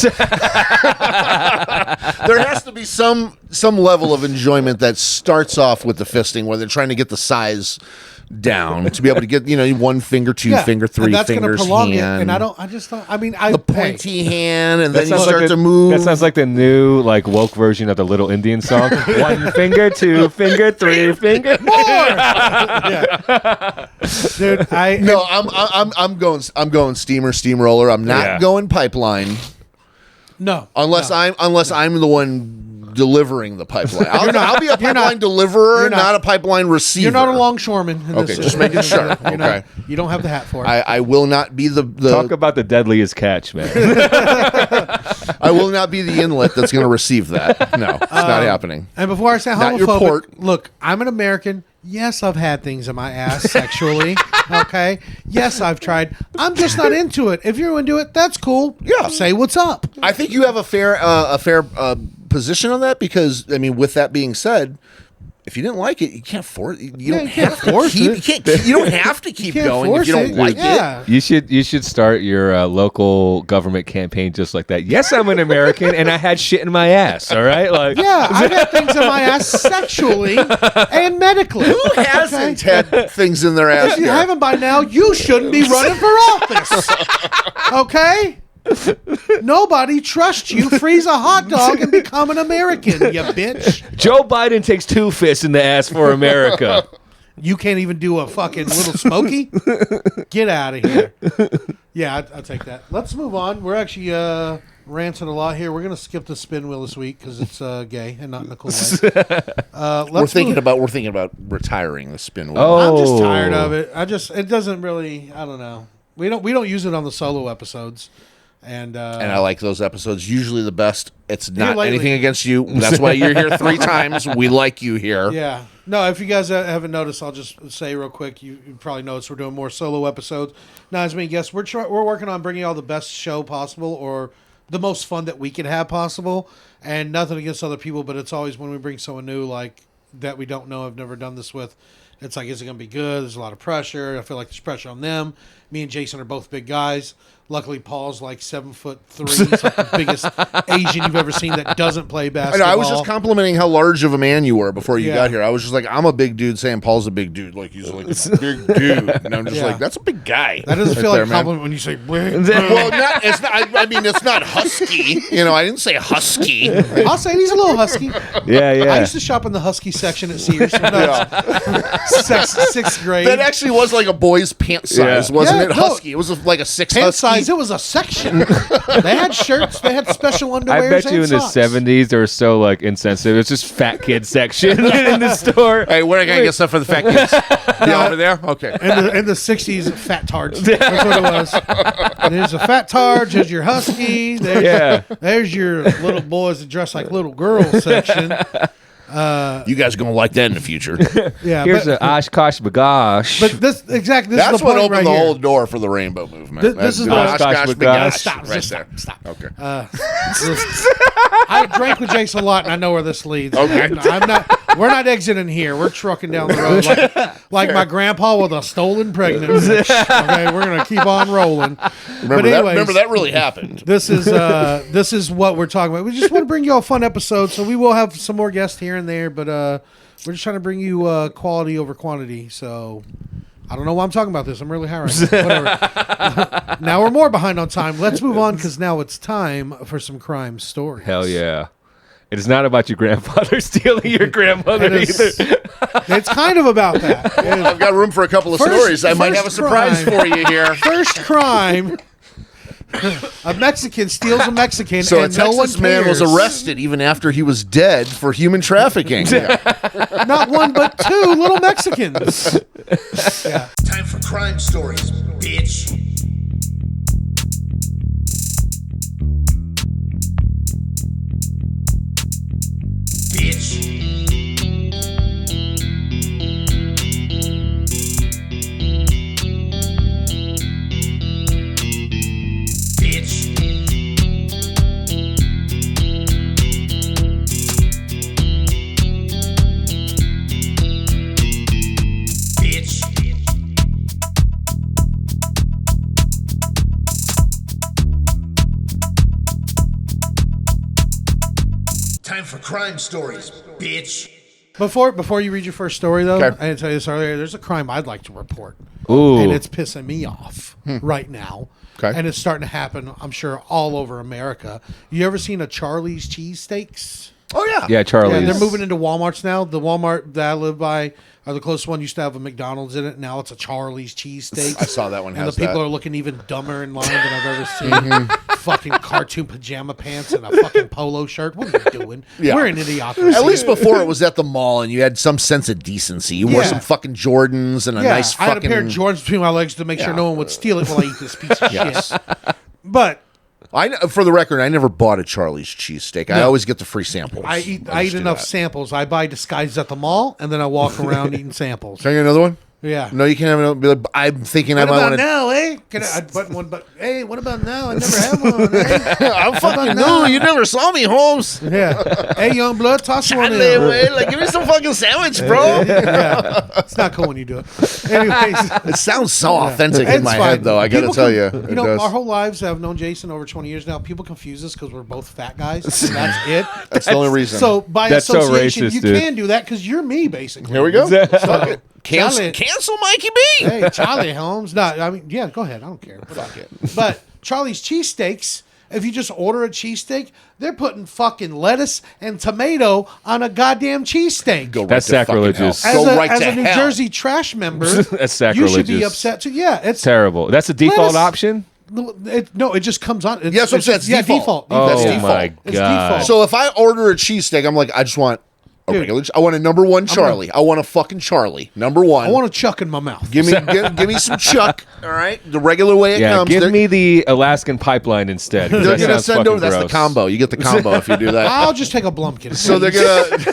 has to be some level of enjoyment that starts off with the fisting, where they're trying to get the size down to be able to get one finger, two finger, three and that's fingers, prolong hand, it. And I just don't. I mean, the pointy hand, and then you sounds start like to move. That sounds like the new woke version of the Little Indian song. One finger, two finger, three finger. Dude, No, I'm going steamroller. I'm not Yeah. going pipeline no. unless no. I'm the one delivering the pipeline. I'll be a pipeline not. deliverer, You're not. not a pipeline receiver. You're not a longshoreman. In Okay, this just making sure. You're not- Okay. you don't have the hat for it. I will not be the Talk about the deadliest catch, man. I will not be the inlet that's going to receive that. No, it's not happening. And before I say Not your homophobic, port. look, I'm an American. Yes, I've had things in my ass sexually. Okay. Yes, I've tried. I'm just not into it. If you're into it, that's cool. Yeah. Say what's up. I think you have a fair position on that because with that being said, if you didn't like it, you can't force. You don't can't have to force keep. it. You don't have to keep can't going if force you don't it. like Yeah. it. You should start your local government campaign just like that. Yes, I'm an American, and I had shit in my ass. All right, Yeah, I've had things in my ass sexually and medically. Who hasn't had things in their ass? If you here? haven't by now, you shouldn't be running for office. Okay? Nobody trusts you. Freeze a hot dog and become an American, you bitch. Joe Biden takes two fists in the ass for America. You can't even do a fucking little smoky? Get out of here. Yeah, I'll take that. Let's move on. We're actually ranting a lot here. We're going to skip the spin wheel this week because it's gay and not in a cool way. We're thinking about retiring the spin wheel. Oh. I'm just tired of it. It doesn't really, I don't know. We don't use it on the solo episodes. And I like those episodes. Usually the best. It's not lately. anything against you. That's why you're here 3 times. We like you here. yeah. No, if you guys haven't noticed, I'll just say real quick. You probably noticed we're doing more solo episodes. Not as many guests. We're working on bringing y'all the best show possible or the most fun that we can have possible. And nothing against other people, but it's always when we bring someone new like that we don't know, I've never done this with. It's like, is it going to be good? There's a lot of pressure. I feel like there's pressure on them. Me and Jason are both big guys. Luckily, Paul's like 7'3". He's like the biggest Asian you've ever seen that doesn't play basketball. I was just complimenting how large of a man you were before you Yeah. got here. I was just like, I'm a big dude saying Paul's a big dude. Like, he's like a big dude. And I'm just Yeah. like, that's a big guy. That doesn't feel right like a there, man. compliment when you say. Well, it's not. I mean, it's not husky. I didn't say husky. I'll say he's a little husky. Yeah. I used to shop in the husky section at Sears. When I was sixth grade. That actually was like a boy's pant size, Yeah. wasn't Yeah, it? no. Husky. It was like a 6 pant husky. size. It was a section. They had shirts. They had special underwear. I bet you in the 70s they were so like insensitive. It's just fat kid section in the store. Hey, where are I gonna get stuff for the fat kids? Yeah, over there. Okay. In the 60s, fat tards. That's what it was. There's a fat tard. There's your husky. There's your little boys that dress like little girls section. You guys are gonna like that in the future. Yeah, Here's an Oshkosh bagosh. but this exactly. This That's is the what point opened right the here. whole door for the rainbow movement. This is the- Oshkosh bagosh. Stop. Right Stop. there. Stop. Okay. I drank with Jason a lot, and I know where this leads. Okay. I'm not. We're not exiting here. We're trucking down the road like my grandpa with a stolen pregnancy. Okay, we're gonna keep on rolling. Remember that really happened. This is what we're talking about. We just want to bring you a fun episode, so we will have some more guests here and there, but we're just trying to bring you quality over quantity. So I don't know why I'm talking about this. I'm really high right now. Whatever. Now we're more behind on time. Let's move on because now it's time for some crime stories. Hell yeah. It is not about your grandfather stealing your grandmother It is- either. It's kind of about that. I've got room for a couple of First- stories. I might first have a surprise crime. for you here. First crime. A Mexican steals a Mexican, So a and no one Texas man was cares. arrested even after he was dead for human trafficking. Not one, but two little Mexicans. Yeah. Time for crime stories, bitch. Bitch. Bitch. Bitch. Time for crime stories, bitch. Before you read your first story, though, Okay. I didn't tell you this earlier. There's a crime I'd like to report, Ooh. and it's pissing me off right now. Okay. And it's starting to happen, I'm sure, all over America. You ever seen a Charlie's cheesesteaks? Oh yeah. Yeah, Charlie. Yeah, they're moving into Walmarts now. The Walmart that I live by, or the closest one, used to have a McDonald's in it. Now it's a Charlie's cheesesteak. I saw that one And has the people that. are looking even dumber in line than I've ever seen. Fucking cartoon pajama pants and a fucking polo shirt. What are you doing? Yeah. We're in idiocracy. At least before it was at the mall and you had some sense of decency. You wore Yeah. some fucking Jordans and a Yeah, nice I fucking. had a pair of Jordans between my legs to make sure Yeah. no one would steal it while I eat this piece of Yes. shit. But For the record, I never bought a Charlie's cheesesteak. I No. always get the free samples. I eat just do enough that. samples. I buy disguises at the mall, and then I walk around eating samples. Can I get another one? Yeah. No, you can't have another. Be like, I'm thinking What I might about want to. now, eh? Can I button one? But hey, what about now? I never had one. Eh? I'm fucking now? new. You never saw me, Holmes. Yeah. Hey, young blood, toss one in. Like, give me some fucking sandwich, bro. Yeah. It's not cool when you do it. Anyways, It sounds so authentic in it's my fine. head, though. I got to People tell you, You it know, does. our whole lives I've known Jason over 20 years now. People confuse us because we're both fat guys. And that's it. That's the only reason. So by That's so association, racist, you dude. can do that because you're me, basically. Here we go. So, Cancel, Charlie- cancel Mikey B. Hey, Charlie Holmes. No, I mean, yeah, go ahead. I don't care. Fuck it. But Charlie's cheesesteaks, if you just order a cheesesteak, they're putting fucking lettuce and tomato on a goddamn cheesesteak. Go right That's to fucking sacrilegious. hell. Go right as to a New hell. Jersey trash member, That's you should sacrilegious. be upset too. Yeah, it's Terrible. That's the default Lettuce- option? no, it just comes on. It's, Yes, I'm saying it's yeah, default. default. That's Oh default. my It's god. default. So if I order a cheesesteak, I'm like, I just want a Dude. regular. I want a number one Charlie. I want a fucking Charlie. Number one. I want a chuck in my mouth. give me some Chuck. All right, the regular way it Yeah, comes. give They're- me the Alaskan pipeline instead. 'cause They're that gonna sounds send fucking over. That's the gross. combo. You get the combo if you do that. I'll just take a Blumpkin. So they're gonna.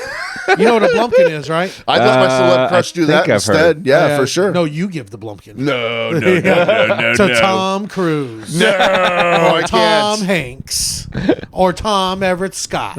You know what a Blumpkin is, right? I'd let my celeb crush do I that think I've instead. heard. Yeah, for sure. No, you give the Blumpkin. no, To Tom Cruise. No, I Tom can't. Hanks. Or Tom Everett Scott.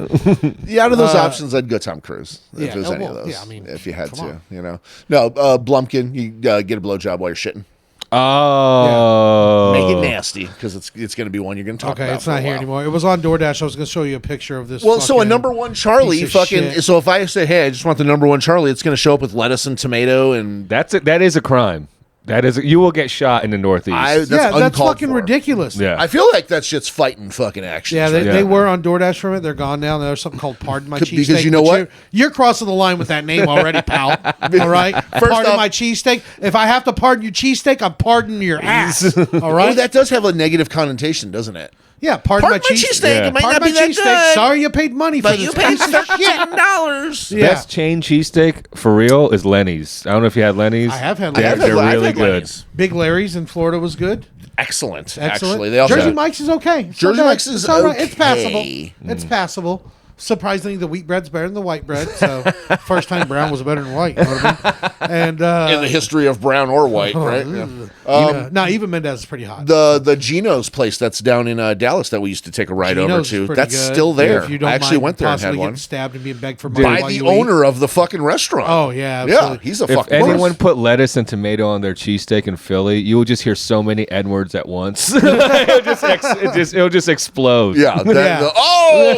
Yeah, out of those options, I'd go Tom Cruise. If yeah, there's any well, of those. yeah, I mean, if you had come to, on. you know. No, Blumpkin, you get a blowjob while you're shitting. Oh, Make it nasty because it's going to be one you're going to talk about. Okay, it's for a not here while. anymore. It was on DoorDash. I was going to show you a picture of this. Well, so a fucking number one Charlie, piece of fucking. shit. So if I say, hey, I just want the number one Charlie, it's going to show up with lettuce and tomato and. that is a crime. You will get shot in the Northeast. that's uncalled fucking for. ridiculous. Yeah. I feel like that shit's fighting fucking action. Yeah, right? they were on DoorDash from it. They're gone now. There's something called Pardon My Cheesesteak. Because you know what? You're crossing the line with that name already, pal. All right? Pardon off- my cheesesteak. If I have to pardon your cheesesteak, I'm pardoning your ass. All right? Oh, that does have a negative connotation, doesn't it? Yeah, pardon my cheesesteak. cheesesteak. It might Pardon not be my that cheesesteak. good. Sorry you paid money for But this you paid piece of shit. $13. Yeah. Best chain cheesesteak for real is Lenny's. I don't know if you had Lenny's. I have had They're, Lenny's. they're I've really had good. Lenny's. Big Larry's in Florida was good. Excellent. Excellent. Actually, they also Jersey Mike's is okay. It's Jersey not bad. Mike's is It's all right. It's okay. passable. It's passable. Surprisingly, the wheat bread's better than the white bread. So, first time brown was better than white. You know what I mean? And in the history of brown or white, right? Yeah. no, even Mendez is pretty hot. The Geno's place that's down in Dallas that we used to take a ride over Geno's to. pretty That's good. still there. If you don't I actually mind went there and possibly had getting one. stabbed and being begged for money By while the you eat. owner of the fucking restaurant. Oh yeah, yeah, absolutely. he's a If fucking anyone boss. put lettuce and tomato on their cheesesteak in Philly, you will just hear so many N words at once. it'll just explode. Yeah. Yeah.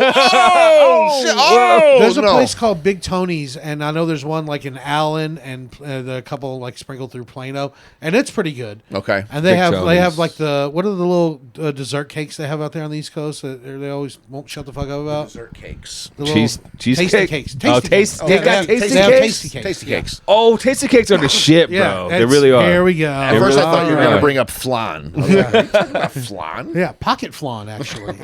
Shit. Oh, There's a no. place called Big Tony's, and I know there's one like in Allen, and a couple like sprinkled through Plano, and it's pretty good. Okay. And they Big have Tony's. like what are the little dessert cakes they have out there on the East Coast that they always won't shut the fuck up about? Dessert cakes. The little Cheesecake? tasty cakes. Oh, Tasty taste- cakes. they Yeah, got have- tasty they have cakes? tasty cakes. Tasty Yeah. cakes. Oh, tasty cakes are the shit, bro. They it's- really are. There we go. At They first, really I thought you were are. going to bring up flan. I was like, "Are you talking about flan? Yeah, pocket flan actually.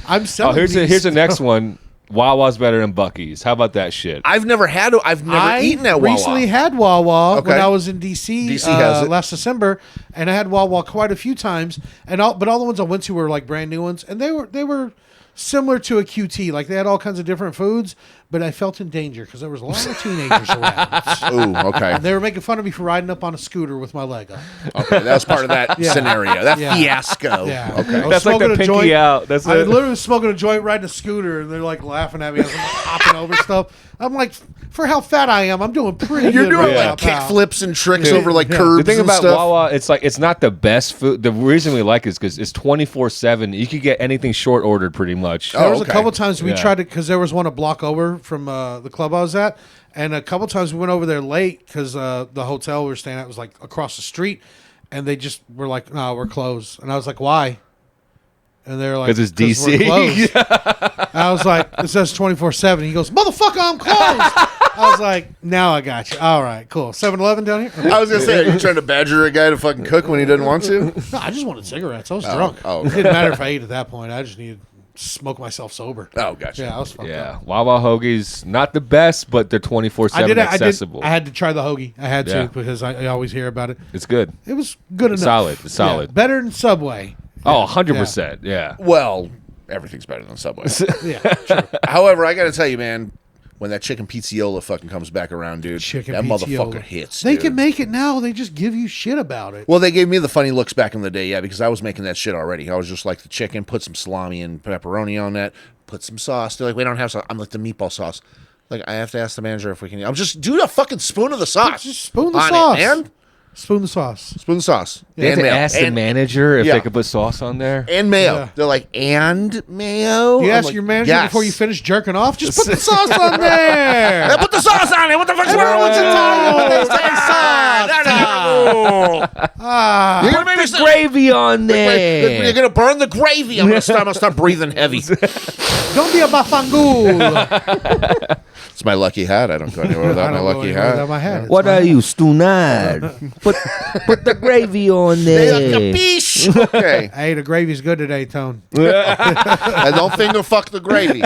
I'm Oh, selling. here's these. the next one. Wawa's better than Buc-ee's. How about that shit? I've never eaten at Wawa. recently had Wawa Okay. when I was in DC, DC has it. last December, and I had Wawa quite a few times. But all the ones I went to were like brand new ones, and they were similar to a QT. Like they had all kinds of different foods, but I felt in danger because there was a lot of teenagers around. Ooh, okay. And they were making fun of me for riding up on a scooter with my leg up. Okay, that was part of that Yeah. scenario, that Yeah. fiasco. Yeah. Okay. I was That's like the smoking a pinky joint. out. That's I it. literally was smoking a joint, riding a scooter, and they're like laughing at me as I'm hopping over stuff. I'm like, for how fat I am, I'm doing pretty You're good. doing right like now, pal. kick flips and tricks Yeah. over like Yeah. curbs The thing and about stuff. Wawa, it's not the best food. The reason we like it is because it's 24/7. You could get anything short ordered pretty much. There was okay. a couple times we Yeah. tried to, because there was one a block over from the club I was at, and a couple times we went over there late because the hotel we were staying at was like across the street, and they just were like, "No, we're closed," and I was like, "Why?" And they're like, 'Cause it's we're DC." closed." And I was like, "It says 24/7." He goes, "Motherfucker, I'm closed." I was like, "Now I got you. All right, cool. 7-Eleven down here." I was gonna say, are you trying to badger a guy to fucking cook when he doesn't want to? No, I just wanted cigarettes. I was drunk. oh, It didn't matter if I ate at that point. I just needed to smoke myself sober. Oh, gotcha. Yeah, I was fucked up. Yeah, Wawa hoagies not the best, but they're 24/7 accessible. I had to try the hoagie. I had Yeah. to because I always hear about it. It's good. It was good enough. Solid. It's solid. Yeah, better than Subway. Oh, 100%. Yeah. Well, everything's better than Subway. Yeah, true. However, I gotta tell you, man, when that chicken pizziola fucking comes back around, dude, Chicken that pizziola. motherfucker hits. They dude. can make it now. They just give you shit about it. Well, they gave me the funny looks back in the day, yeah, because I was making that shit already. I was just like the chicken, put some salami and pepperoni on that, put some sauce. They're like, we don't have sauce. I'm like the meatball sauce. Like, I have to ask the manager if we can. I'm just do a fucking spoon of the sauce. Just spoon the on sauce. it, man. Spoon the sauce. Spoon the sauce. They had And to mayo. ask the And- manager if yeah. they could put sauce on there. and mayo. Yeah. They're like, and mayo. You I'm ask like, your manager yes. before you finish jerking off. Just put the sauce on there. Yeah, put the sauce on it. What the fuck's wrong with you? Everyone's Put the sauce. Ah, You're gonna make me Put the gravy on there. You're gonna burn the gravy. I'm gonna start breathing heavy. don't be a bafangul. It's my lucky hat. I don't go anywhere without I my don't go lucky anywhere hat. without my hat. It's What my are you, Stunad? put the gravy on there. Capiche? Okay. Hey, the gravy's good today, Tone. And don't finger fuck the gravy.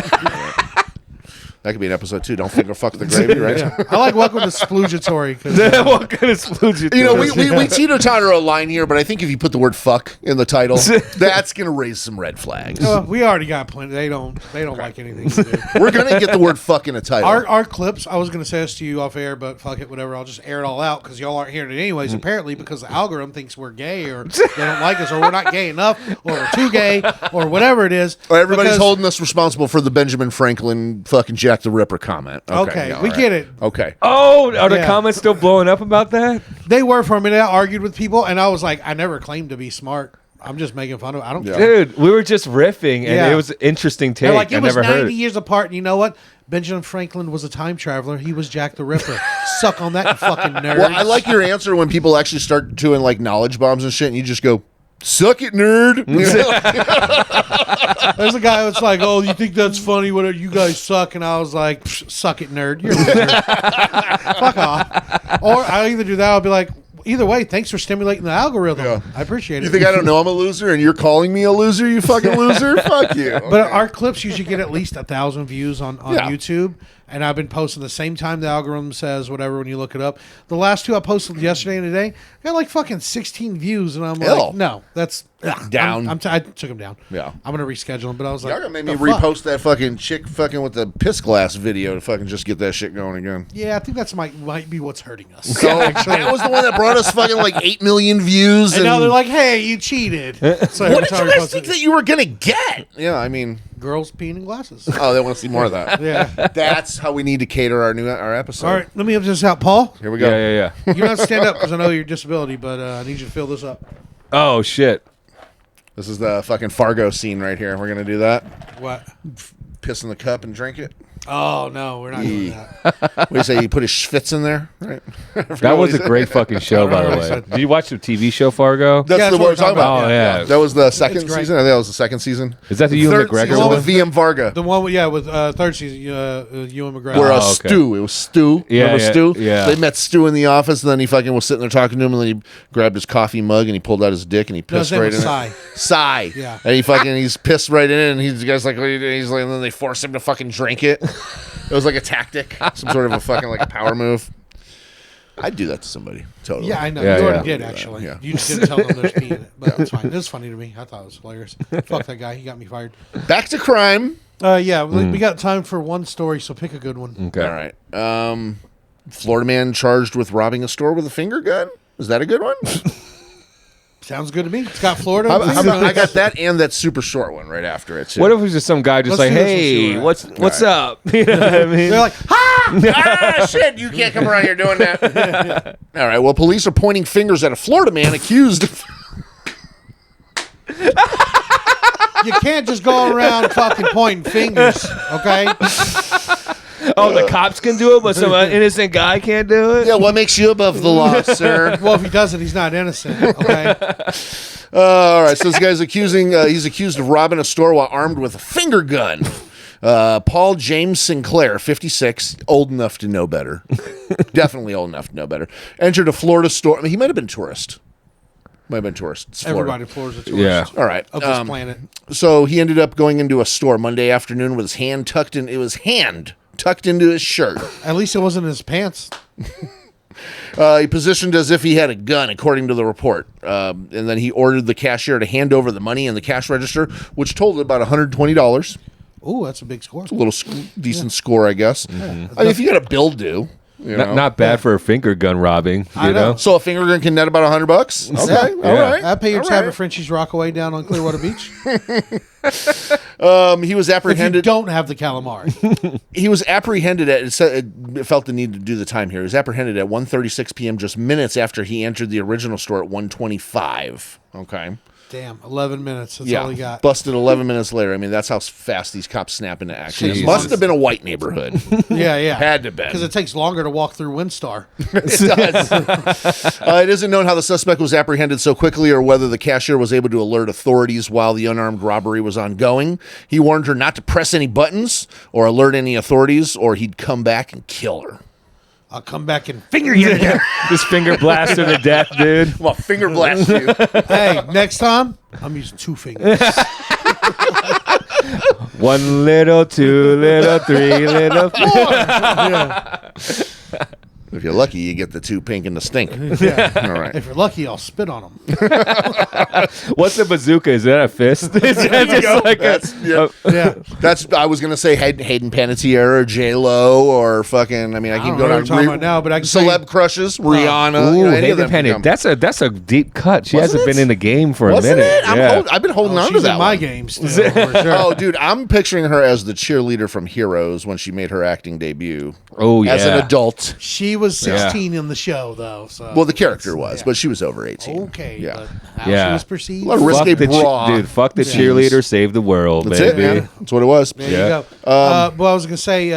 That could be an episode too. Don't finger fuck the gravy, right? I like Welcome to Splooge-Atory. 'Cause, What kind of Splooge-Atory? You know, we teeter-totter a line here, but I think if you put the word fuck in the title, that's going to raise some red flags. we already got plenty. They don't like anything to do. We're going to get the word fuck in a title. Our clips, I was going to say this to you off air, but fuck it, whatever. I'll just air it all out because y'all aren't hearing it anyways, apparently, because the algorithm thinks we're gay or they don't like us or we're not gay enough or we're too gay or whatever it is. Or everybody's Because- holding us responsible for the Benjamin Franklin fucking Jack the Ripper comment. Okay, all we right. get it. Okay. Oh, are the Yeah. comments still blowing up about that? They were for a minute. I argued with people, and I was like, I never claimed to be smart. I'm just making fun of it. I don't Yeah. care. Dude, we were just riffing, and Yeah. it was an interesting take. They're like, it I was never 90 heard it. years apart, and you know what? Benjamin Franklin was a time traveler. He was Jack the Ripper. Suck on that, you fucking nerd. Well, I like your answer when people actually start doing like knowledge bombs and shit, and you just go, "Suck it, nerd." You know? There's a guy that's like, oh, you think that's funny? Whatever, you guys suck. And I was like, suck it, nerd. You're a loser. Fuck off. Or I'll either do that, I'll be like, either way, thanks for stimulating the algorithm. Yeah. I appreciate it. You think I don't know I'm a loser, and you're calling me a loser? You fucking loser! Fuck you. But our clips usually get at least 1,000 views on Yeah. YouTube. And I've been posting the same time the algorithm says, whatever, when you look it up. The last two I posted yesterday and today got like fucking 16 views. And I'm Hell. like, no, that's Down. I took them down. Yeah. I'm going to reschedule them. But I was like, Y'all gonna make me the fuck? repost that fucking chick fucking with the piss glass video to fucking just get that shit going again. Yeah, I think that's might be what's hurting us. So that was the one that brought us fucking like 8 million views. And now they're like, hey, you cheated. So what every did time you we guys post think it, that you were gonna get? Yeah, I mean, girls peeing in glasses. oh, they want to see more of that. Yeah. That's how we need to cater our episode. All right, let me have this out, Paul. Here we go. Yeah. You don't have to stand up because I know your disability, but I need you to fill this up. Oh, shit. This is the fucking Fargo scene right here. We're gonna do that. What? Piss in the cup and drink it. Oh, no, we're not doing Yeah. that. What do you say? You put his schwitz in there, right? That was a great fucking show, by the what I way. said. Did you watch the TV show Fargo? That's Yeah, the that's what we're talking about. Oh, yeah. That was the second great. season. I think that was the second season. Is that the Ewan Third McGregor season one? with VM Varga? The one, with third season, Ewan McGregor. Where Oh, okay. Stu, it was Stu. Yeah, Remember yeah, Stu? yeah. They met Stu in the office, and then he fucking was sitting there talking to him, and then he grabbed his coffee mug and he pulled out his dick and he No, his pissed name right was in Cy. it. Cy. Yeah. And he's pissed right in it, and he's the guy's like, what are you doing? He's like, and then they force him to fucking drink it. It was like a tactic, some sort of a fucking like a power move. I'd do that to somebody. Totally. Yeah, I know. Yeah, you already yeah. did, actually. Yeah. You just didn't tell them there's pee in it. But it's fine. It was funny to me. I thought it was hilarious. Fuck that guy. He got me fired. Back to crime. Yeah, we got time for one story, so pick a good one. Okay. All right. Florida man charged with robbing a store with a finger gun. Is that a good one? Sounds good to me. It's got Florida. How about I got that and that super short one right after it. Too. What if it was just some guy just Let's like, do this and see hey, what what's up? You know what I mean? They're like, ha! ah, shit, you can't come around here doing that. All right, well, police are pointing fingers at a Florida man accused of... You can't just go around fucking pointing fingers, okay? Oh, the cops can do it, but some innocent guy can't do it? Yeah, what makes you above the law, sir? Well, if he does it, he's not innocent, okay? All right, so this guy's he's accused of robbing a store while armed with a finger gun. Paul James Sinclair, 56, old enough to know better. Definitely old enough to know better. Entered a Florida store. I mean, he might have been tourist. Might have been tourist. It's Florida. Everybody in Florida's a tourist Yeah. All right. of this planet. So he ended up going into a store Monday afternoon with his hand tucked in. It was hand tucked into his shirt. At least it wasn't in his pants. He positioned as if he had a gun, according to the report. And then he ordered the cashier to hand over the money in the cash register, which totaled about $120. Ooh, that's a big score. A little decent score, I guess. I mean, if you got a bill due, you know. Not bad for a finger gun robbing, I you know. know? So a finger gun can net about $100. Okay, all Yeah. right. I pay your all tab right. at Frenchie's Rockaway down on Clearwater Beach. He was If you apprehended. don't have the calamari. He was apprehended at. It felt the need to do the time here. He was apprehended at 1:36 p.m. just minutes after he entered the original store at 1:25. Okay. Damn, 11 minutes. That's all he got. Busted 11 minutes later. I mean, that's how fast these cops snap into action. It Jesus. must have been a white neighborhood. Yeah. Had to been. Because it takes longer to walk through Windstar. It does. It isn't known how the suspect was apprehended so quickly or whether the cashier was able to alert authorities while the unarmed robbery was ongoing. He warned her not to press any buttons or alert any authorities or he'd come back and kill her. I'll come back and finger you to death. Just finger blast her to death, dude. Well, finger blast you. Hey, next time, I'm using 2 fingers. 1 little, 2 little, 3 little. If you're lucky, you get the 2 pink and the stink. Yeah. All right. If you're lucky, I'll spit on them. What's a bazooka? Is that a fist? Is that just like Yeah. That's. I was gonna say Hayden Panettiere or J Lo or fucking. I mean, I can don't go know down. what you're talking about now, but I can celeb say- crushes, Rihanna. Ooh, you know, any of Hayden them can Panettiere. come. That's a deep cut. She Wasn't hasn't it? been in the game for a Wasn't minute. it? Yeah. I've been holding on to She's that in my one. game still, for sure. Oh, dude, I'm picturing her as the cheerleader from Heroes when she made her acting debut. Oh, yeah. As an adult. She was 16 in the show, though. So Well, the character was, but she was over 18. okay. Yeah. But how Yeah. she was perceived. A lot of risque Fuck the bra. dude, fuck the cheerleader, save the world, That's baby. it, man. That's what it was. There Yeah. you go. Well, I was gonna say,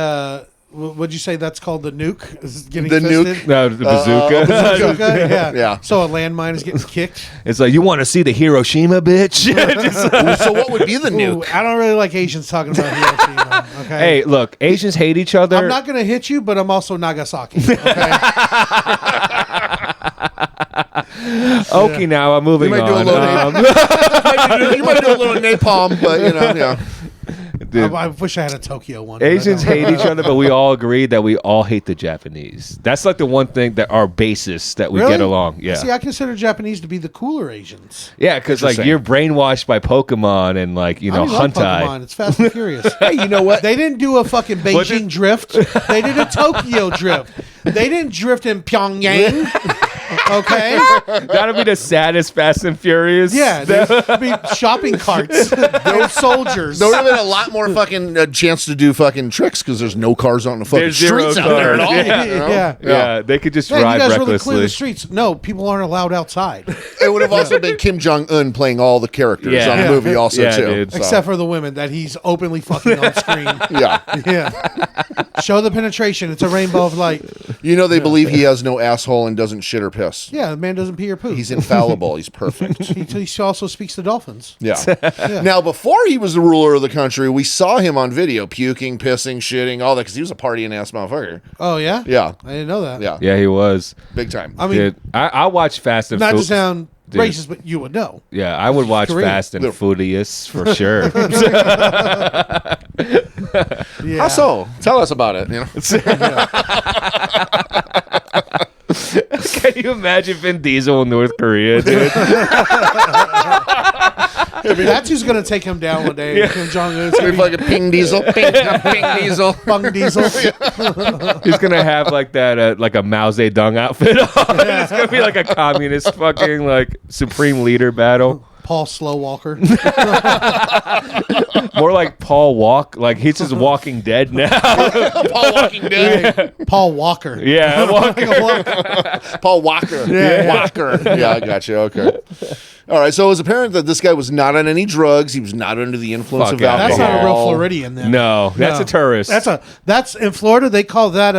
what'd you say? That's called the nuke. Is it getting The fisted? nuke? No, the bazooka. Bazooka? Yeah. Yeah. So a landmine is getting kicked. It's like, you want to see the Hiroshima, bitch? Just- So what would be the Ooh, nuke? I don't really like Asians talking about Hiroshima. Okay. hey, look, Asians hate each other. I'm not gonna hit you, but I'm also Nagasaki. Okay. Okinawa, moving You might do a on. little you might do a little napalm, but you know, yeah. Dude, I wish I had a Tokyo one. but I Asians don't. hate each other, but we all agreed that we all hate the Japanese. That's like the one thing that our basis that we Really? get along. Yeah, See, I consider Japanese to be the cooler Asians. yeah, because like Interesting. you're brainwashed by Pokemon and like I don't like hentai. Pokemon. It's Fast and Furious. Hey, you know what? They didn't do a fucking Beijing drift. They did a Tokyo drift. They didn't drift in Pyongyang. Okay? That'll be the saddest Fast and Furious. Yeah, there'd be shopping carts. Those soldiers. There would have been a lot more fucking chance to do fucking tricks because there's no cars on the fucking There's zero streets out there at cars. all. Yeah. you know? Yeah. yeah, they could just Man, you drive guys really clear recklessly. the streets. No, people aren't allowed outside. It would have also been Kim Jong Un playing all the characters Yeah. on the Yeah. movie, also Yeah, too. dude. So, Except for the women that he's openly fucking on screen. yeah, Yeah. Show the penetration. It's a rainbow of light. you know they believe he has no asshole and doesn't shit or piss. Yeah, the man doesn't pee or poop. He's infallible. He's perfect. He also speaks to dolphins. Yeah. Now, before he was the ruler of the country, we saw him on video puking, pissing, shitting, all that because he was a partying ass motherfucker. Oh, yeah? Yeah, I didn't know that. yeah, Yeah, he was. big time. I mean, Dude, I watch Fast and not to Fu- sound Dude. racist, but you would know. Yeah, I would watch Korean. Fast and The- Furious for sure. Yeah. How so? Tell us about it. You know, Can you imagine Vin Diesel in North Korea, dude? That's who's going to take him down one day. Kim Jong-un. It's we going to fucking ping diesel, ping diesel. be Bung Diesel. He's gonna have like that, like a Mao Zedong outfit on. It's gonna be like a communist fucking like supreme leader battle. Paul Slowwalker. More like Paul Walk, like he's just Walking Dead now. Paul Walking Dead. Paul Walker. Yeah, Walker. Paul Walker. Walker. Yeah, I got you. Okay. All right. So it was apparent that this guy was not on any drugs. He was not under the influence Fuck of yeah. alcohol. That's not a real Floridian then. No, that's No. a tourist. That's in Florida they call that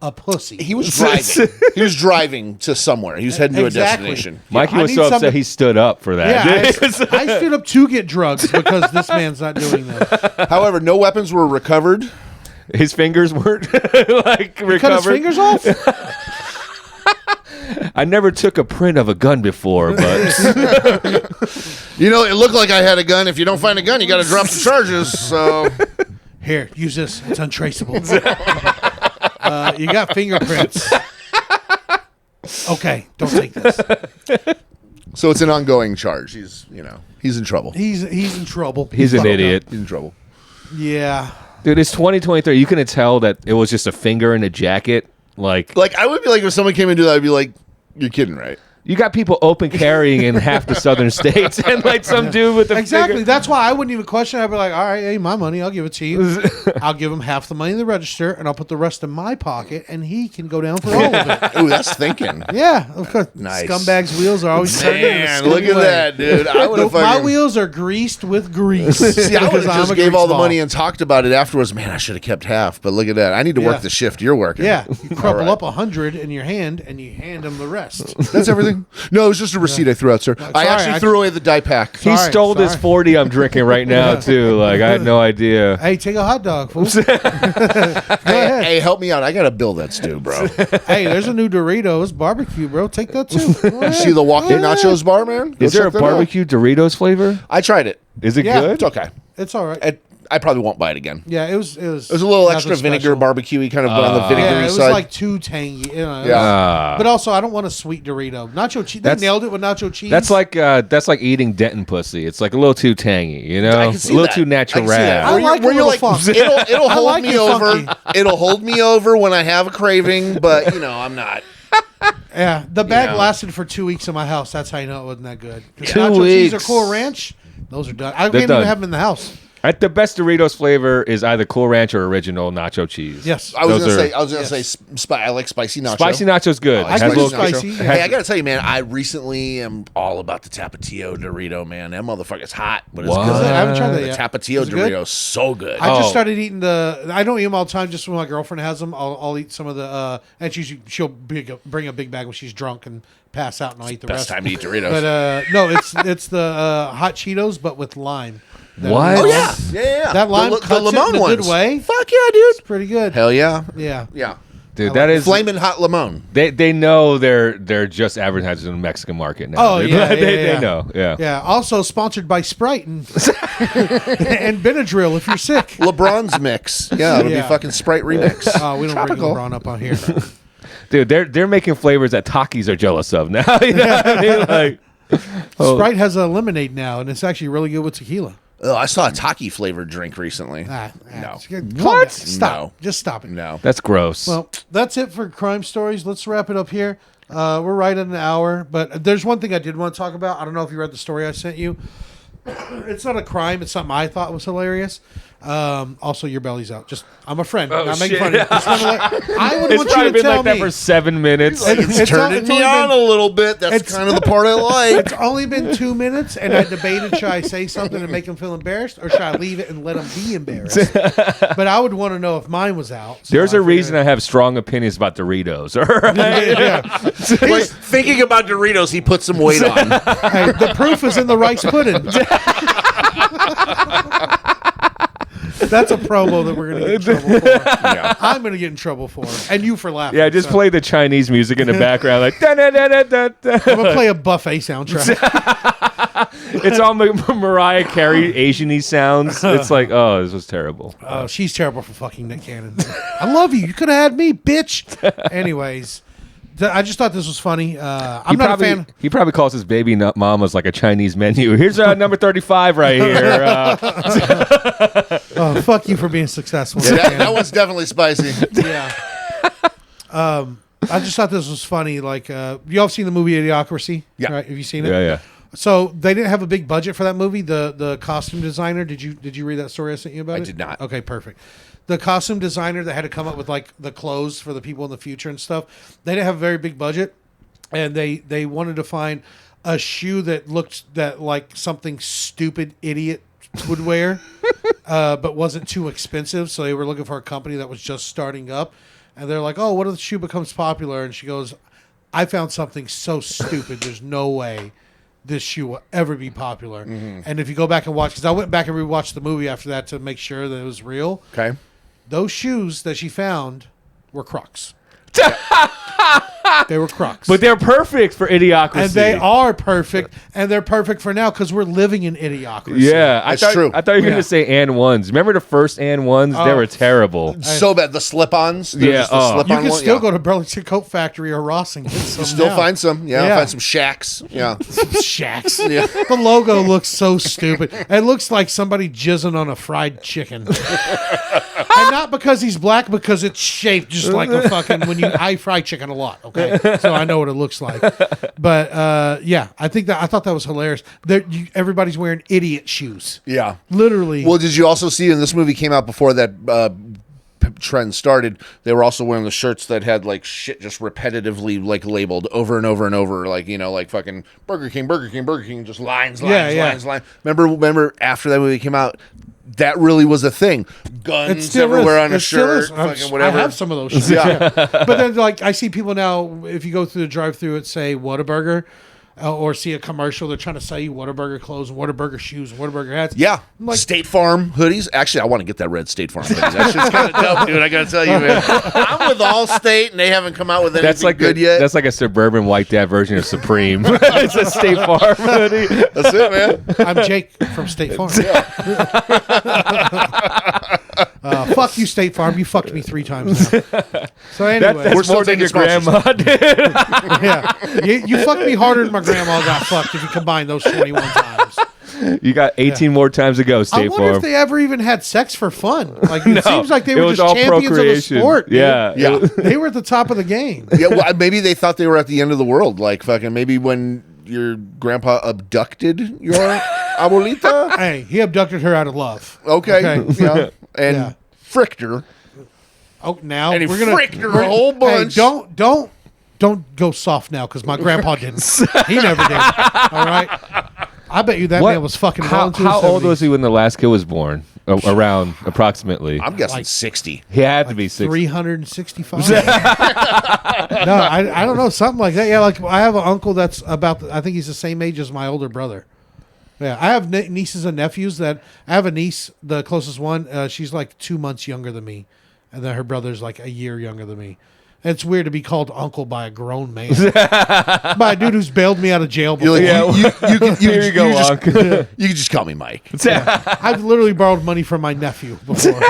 a pussy. He was driving. He was driving to somewhere. He was heading to a Exactly. destination. Mikey I was need so upset somebody- he stood up for that. Yeah, I stood up to get drugs because this man's not doing them. However, no weapons were recovered. His fingers weren't like Cut his recovered. fingers off? I never took a print of a gun before, but You know, it looked like I had a gun. If you don't find a gun, you got to drop some charges. So Here, use this. It's untraceable. You got fingerprints. Okay, don't take this. So it's an ongoing charge. He's in trouble. He's in trouble. he's an fucked up. idiot. He's in trouble. Yeah. Dude, it's 2023. You couldn't tell that it was just a finger in a jacket. Like Like I would be like, if someone came and do that, I'd be like, "You're kidding, right?" you got people open carrying in half the southern states, and like some dude with a Exactly. finger. That's why I wouldn't even question. I'd be like, all right, hey, my money. I'll give it to you. I'll give him half the money in the register, and I'll put the rest in my pocket, and he can go down for all of it. Ooh, that's thinking. Yeah, of course. Nice. Scumbags' wheels are always turning in a Man, skinny look at way. that, dude. I would have My fucking. wheels are greased with grease. See, I would because have I'm just a gave grease all the ball. money and talked about it afterwards. Man, I should have kept half. But look at that. I need to Yeah. work the shift you're working. Yeah, you crumple right. up 100 in your hand, and you hand him the rest. That's everything. No, it was just a receipt I threw out, sir. I sorry, actually I- threw away the die pack. He Sorry, stole this sorry. 40 I'm drinking right now too. Like I had no idea. Hey, take a hot dog, fool. Hey, help me out. I got to bill that stew, bro. Hey, there's a new Doritos barbecue, bro. Take that too. You see the walking nachos bar, man? Go Is there a check that out. barbecue Doritos flavor? I tried it. Is it Yeah. good? It's okay. It's all right. I probably won't buy it again. Yeah, it was. It was a little nothing extra vinegar, special. barbecue-y kind of, but on the vinegary Yeah, it was side. like too tangy. You know, Yeah. but also, I don't want a sweet Dorito. Nacho cheese. They nailed it with nacho cheese. That's like eating Denton pussy. It's like a little too tangy, you know, I a can see little that. too I can natural. see that. I like where a you're little like, funk. it'll I hold like me it over. funky. It'll hold me over when I have a craving, but I'm not. Yeah, the bag know. lasted for 2 weeks in my house. That's how you know it wasn't that good. 'Cause 2 nacho cheese or weeks. Cool Ranch, those are done. I They're can't done. even have them in the house. The best Doritos flavor is either Cool Ranch or original nacho cheese. Yes. I was Those gonna are- say I like spicy nacho. Spicy nacho's good. I It like has spicy little- spicy. it Yeah. has- Hey, I gotta tell you, man, I recently am all about the Tapatio Dorito, man. That motherfucker's hot, but it's What? good. I haven't tried that The yet. Tapatio Is it good? Dorito, so good. I just Oh. started eating I don't eat them all the time. Just when my girlfriend has them, I'll eat some of the. And she'll bring a big bag when she's drunk and pass out, and I'll eat the Best rest. time to eat Doritos. But no, it's the hot Cheetos, but with lime. What? Oh yeah. That lime the cuts it lemon in a ones. good way. Fuck yeah, dude. It's pretty good. Hell yeah. Yeah. Yeah. Dude, that is Flamin' hot lemon. they know they're just advertising in the Mexican market now. Oh, dude. yeah, they yeah. know. Yeah. Yeah. Also sponsored by Sprite and and Benadryl if you're sick. LeBron's mix. Yeah, it'll Yeah. be fucking Sprite remix. Oh, we don't Tropical. bring LeBron up on here. Dude, they're making flavors that Takis are jealous of now. You know what I mean? Like, Sprite has a lemonade now, and it's actually really good with tequila. Oh, I saw a Taki flavored drink recently. No. No. What? Stop. No. Just stop it. No. that's gross. Well, that's it for crime stories. Let's wrap it up here. We're right at an hour, but there's one thing I did want to talk about. I don't know if you read the story I sent you. It's not a crime. It's something I thought was hilarious. Also, your belly's out. I'm a friend. Not making shit. fun of you. Just I would it's want probably you to been tell like that me. for 7 minutes. It's turning it's me only on been- a little bit. That's it's- kind of the part I like. It's only been 2 minutes, and I debated should I say something and make him feel embarrassed, or should I leave it and let him be embarrassed? But I would want to know if mine was out. So There's a figured- reason I have strong opinions about Doritos. All right? Yeah. Wait, thinking about Doritos, he put some weight on. Hey, the proof is in the rice pudding. That's a promo that we're going to get in trouble for. Yeah. I'm going to get in trouble for. And you for laughing. Yeah, just so. play the Chinese music in the background, like da da da da da. I'm going to play a buffet soundtrack. It's all Mariah Carey Asian-y sounds. It's like, oh, this was terrible. Oh, she's terrible for fucking Nick Cannon. I love you. You could have had me, bitch. Anyways, I just thought this was funny. I'm not a fan. He probably calls his baby nut mamas like a Chinese menu. Here's number 35 right here. Oh, fuck you for being successful. Yeah, Nick that Cannon. one's definitely spicy. Yeah. I just thought this was funny. Like, you all seen the movie Idiocracy? Yeah. Right? Have you seen it? Yeah, yeah. So they didn't have a big budget for that movie. The costume designer. Did you read that story I sent you about it? I did not. Okay, perfect. The costume designer that had to come up with like the clothes for the people in the future and stuff. They didn't have a very big budget, and they wanted to find a shoe that looked like something stupid idiot would wear, but wasn't too expensive. So they were looking for a company that was just starting up, and they're like, "Oh, what if the shoe becomes popular?" And she goes, "I found something so stupid. There's no way this shoe will ever be popular." And if you go back and watch, because I went back and rewatched the movie after that to make sure that it was real. Okay. Those shoes that she found were Crocs. They were Crocs. But they're perfect for Idiocracy. and they are perfect, and they're perfect for now because we're living in Idiocracy. Yeah, That's true. I thought you were Yeah. going to say and ones. Remember the first and ones? They Oh. were terrible. So bad. The slip-ons. They're Yeah, just the oh. slip-on You can one, still yeah. go to Burlington Coat Factory or Ross and get some. Still now. find some. Yeah, Yeah. find some shacks. Yeah. Shacks. Yeah. The logo looks so stupid. It looks like somebody jizzing on a fried chicken. And not because he's black, because it's shaped just like a fucking I fry chicken a lot, okay? So I know what it looks like. But yeah, I thought that was hilarious. Everybody's wearing idiot shoes. Yeah. Literally. Well, did you also see, and this movie came out before that trend started, they were also wearing the shirts that had like shit just repetitively like labeled over and over and over, like, you know, like fucking Burger King, Burger King, Burger King, just lines. Remember after that movie came out, that really was a thing. Guns everywhere on a shirt, fucking whatever. I have some of those shirts. Yeah. But then, like, I see people now, if you go through the drive-thru at, say, Whataburger, or see a commercial. They're trying to sell you Whataburger clothes and Whataburger shoes and Whataburger hats. Yeah. I'm like, State Farm hoodies. Actually, I want to get that red State Farm hoodies. That shit's kind of dope, dude. I got to tell you, man. I'm with Allstate, and they haven't come out with anything good yet. That's like a suburban white dad version of Supreme. It's a State Farm hoodie. That's it, man. I'm Jake from State Farm. Fuck you, State Farm. You fucked me 3 times now. So anyway, That's We're still more than taking your grandma did. yeah, you fucked me harder than my grandma got fucked if you combine those 21 times. You got 18 more times to go, I State wonder Farm. if they ever even had sex for fun. Like it No, seems like they it were was just all champions of the procreation. sport. Dude. Yeah. They were at the top of the game. Yeah, well, maybe they thought they were at the end of the world. Like, fucking, maybe when your grandpa abducted your abuelita. Hey, he abducted her out of love. Okay. Yeah. And Yeah. fricked her. Oh, now And he we're gonna fricked her a whole bunch. Hey, don't go soft now because my grandpa didn't. He never did. All right. I bet you that man was fucking well into his How old 70s. was he when the last kid was born? Around approximately. I'm guessing Like 60. He had to be 60. 365. No, I don't know, something like that. Yeah, like I have an uncle that's I think he's the same age as my older brother. Yeah, I have nieces and nephews I have a niece, the closest one. She's like 2 months younger than me, and then her brother's like a year younger than me. It's weird to be called uncle by a grown man, by a dude who's bailed me out of jail before. You're like, Here you go, just, Unc. you can just call me Mike. I've literally borrowed money from my nephew before.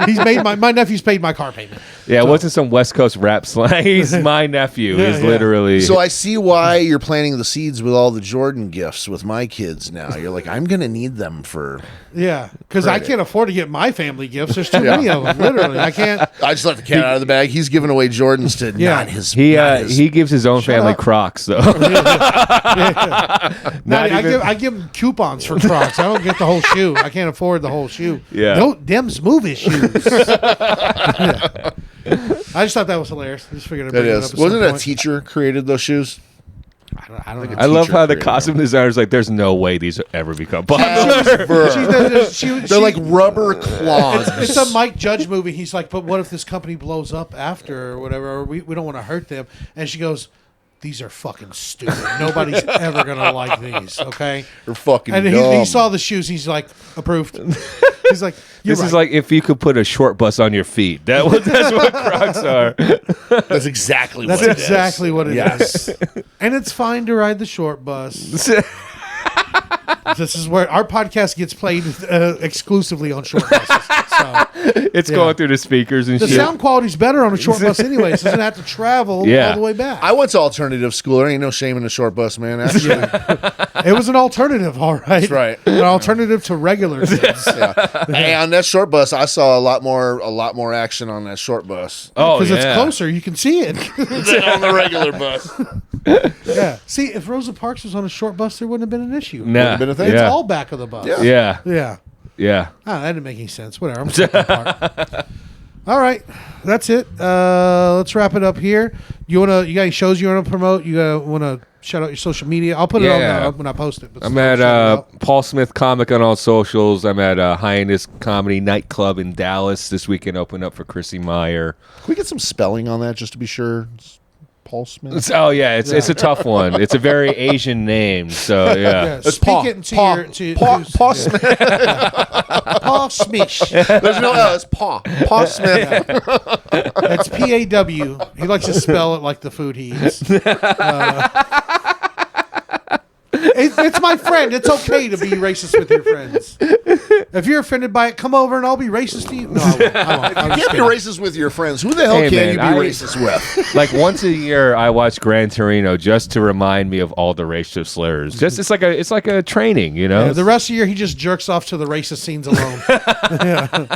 He's made my nephew's paid my car payment. Yeah, it wasn't some West Coast rap slang. He's my nephew. Yeah, He's yeah. literally. So I see why you're planting the seeds with all the Jordan gifts with my kids now. You're like, I'm going to need them for... Yeah, because I Credit. can't afford to get my family gifts. There's too many of them. Literally, I can't. I just let the cat out of the bag. He's giving away Jordans to Yeah. not his... he not his- he gives his own family up. Crocs, though. I give them coupons for Crocs. I don't get the whole shoe. I can't afford the whole shoe. Yeah. Them's movie shoes. Yeah. I just thought that was hilarious. I just figured I'd That bring it is. up at Wasn't some a point. teacher created those shoes? I don't know. I love teacher how the created costume designer's like, there's no way these will ever become popular. They're like rubber claws. It's a Mike Judge movie. He's like, but what if this company blows up after or whatever? Or we don't want to hurt them. And she goes, these are fucking stupid. Nobody's ever going to like these, okay? They're fucking And dumb. he saw the shoes. He's like, approved. He's like, This is like if you could put a short bus on your feet. That's what Crocs are. That's exactly That's what it is. exactly what it Yes. is. And it's fine to ride the short bus. This is where our podcast gets played exclusively on short buses. So It's going through the speakers and the shit. sound quality's better on a short bus anyways. It doesn't have to travel Yeah. all the way back. I went to alternative school. There ain't no shame in a short bus, man. Actually, It was an alternative, all right. That's right. An alternative to regular kids. hey, on that short bus, I saw a lot more action on that short bus Oh, Because yeah. it's closer, you can see it. than on the regular bus. Yeah. See, if Rosa Parks was on a short bus, there wouldn't have been an issue. Nah. been a thing. It's Yeah. all back of the bus. Yeah. Yeah. Yeah. Yeah. That didn't make any sense. Whatever. I'm skipping apart. All right. That's it. Let's wrap it up here. You got any shows you want to promote? You want to shout out your social media? I'll put it Yeah. on when I post it. But I'm still, at shout it out. Paul Smith Comic on all socials. I'm at Highness Comedy Nightclub in Dallas this weekend. Open up for Chrissy Meyer. Can we get some spelling on that just to be sure? It's Paul Smith. It's a tough one. It's a very Asian name. So yeah. It's Speak Paul. it into Paul. your to Paul Smith. Paul Smish. There's no L. It's Paul. Paul Smith. It's PAW. He likes to spell it like the food he eats. It's my friend. It's okay to be racist with your friends. If you're offended by it, come over and I'll be racist to you. No, I won't. I'm You just can't be kidding. racist with your friends. Who the hell Hey, can man, you be racist with? Like once a year, I watch Gran Torino just to remind me of all the racial slurs. Just it's like a training, you know. Yeah, the rest of the year, he just jerks off to the racist scenes alone.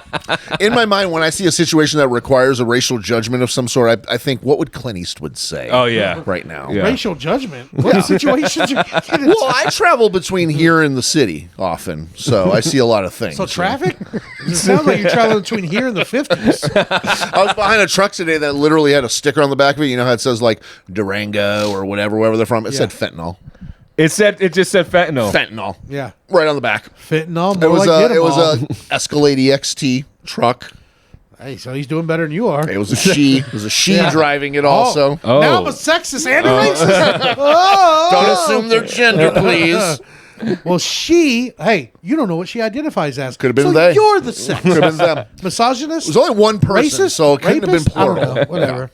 In my mind, when I see a situation that requires a racial judgment of some sort, I think, what would Clint Eastwood say? Oh, yeah. right now. Yeah. Racial judgment. What situations you get into? Well, I travel between here and the city often, so I see a lot of things. So traffic? It sounds like you're traveling between here and the 50s. I was behind a truck today that literally had a sticker on the back of it. You know how it says like Durango or whatever, wherever they're from. It said fentanyl. It just said fentanyl. Fentanyl. Yeah. Right on the back. Fentanyl. It More was like a Get 'em all. Escalade EXT truck. Hey, so he's doing better than you are. It was a she. It was a she Yeah. driving it also. Oh. Now I'm a sexist and a racist. Oh. Don't assume their gender, please. Well, hey, you don't know what she identifies as. Could have been so they. You're the sexist. Could have been them. Misogynist? It was only one person, Racist? so it couldn't have been Rapist? I don't plural. know. Whatever.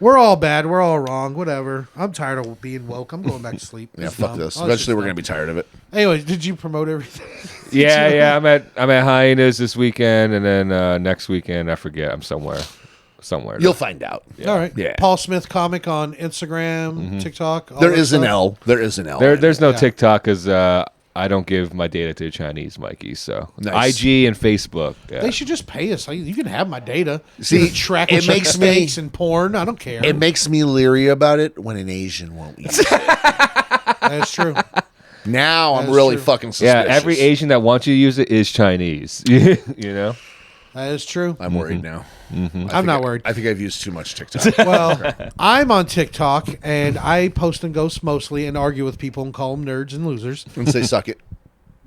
We're all bad. We're all wrong. Whatever. I'm tired of being woke. I'm going back to sleep. Yeah, It's fuck dumb. this. Oh, it's Eventually, just we're dumb. gonna be tired of it. Anyways, did you promote everything? Yeah. I'm at Hyenas this weekend, and then next weekend I forget. I'm somewhere. You'll find out. All right. Yeah. Paul Smith comic on Instagram, TikTok. all There that is an stuff. L. There is an L. There's no Yeah. TikTok because I don't give my data to the Chinese, Mikey. So Nice. IG and Facebook. Yeah. They should just pay us. You can have my data. See, You can track it makes me- mistakes and porn. I don't care. It makes me leery about it when an Asian won't use it. That's true. Now I'm That's really true. fucking Yeah, suspicious. every Asian that wants you to use it is Chinese. You know? That is true. I'm worried now. I'm not worried. I think I've used too much TikTok. Well, I'm on TikTok and I post and ghost mostly and argue with people and call them nerds and losers. And say suck it.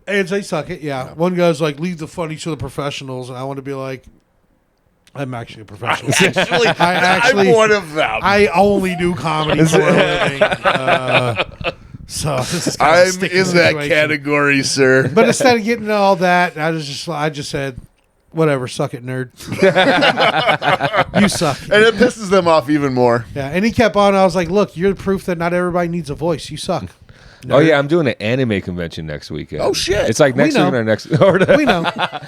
And they suck it, yeah. One guy's like, leave the funny to the professionals. And I want to be like, I'm actually a professional. I'm one of them. I only do comedy for a living. So this is kind of a I'm sticky in that situation. category, sir. But instead of getting all that, I just said, whatever, suck it, nerd. You suck. And it pisses them off even more. Yeah, and he kept on. I was like, look, you're the proof that not everybody needs a voice. You suck. Oh yeah, I'm doing an anime convention next weekend. Oh, shit. It's like next know. weekend or next. Or We know.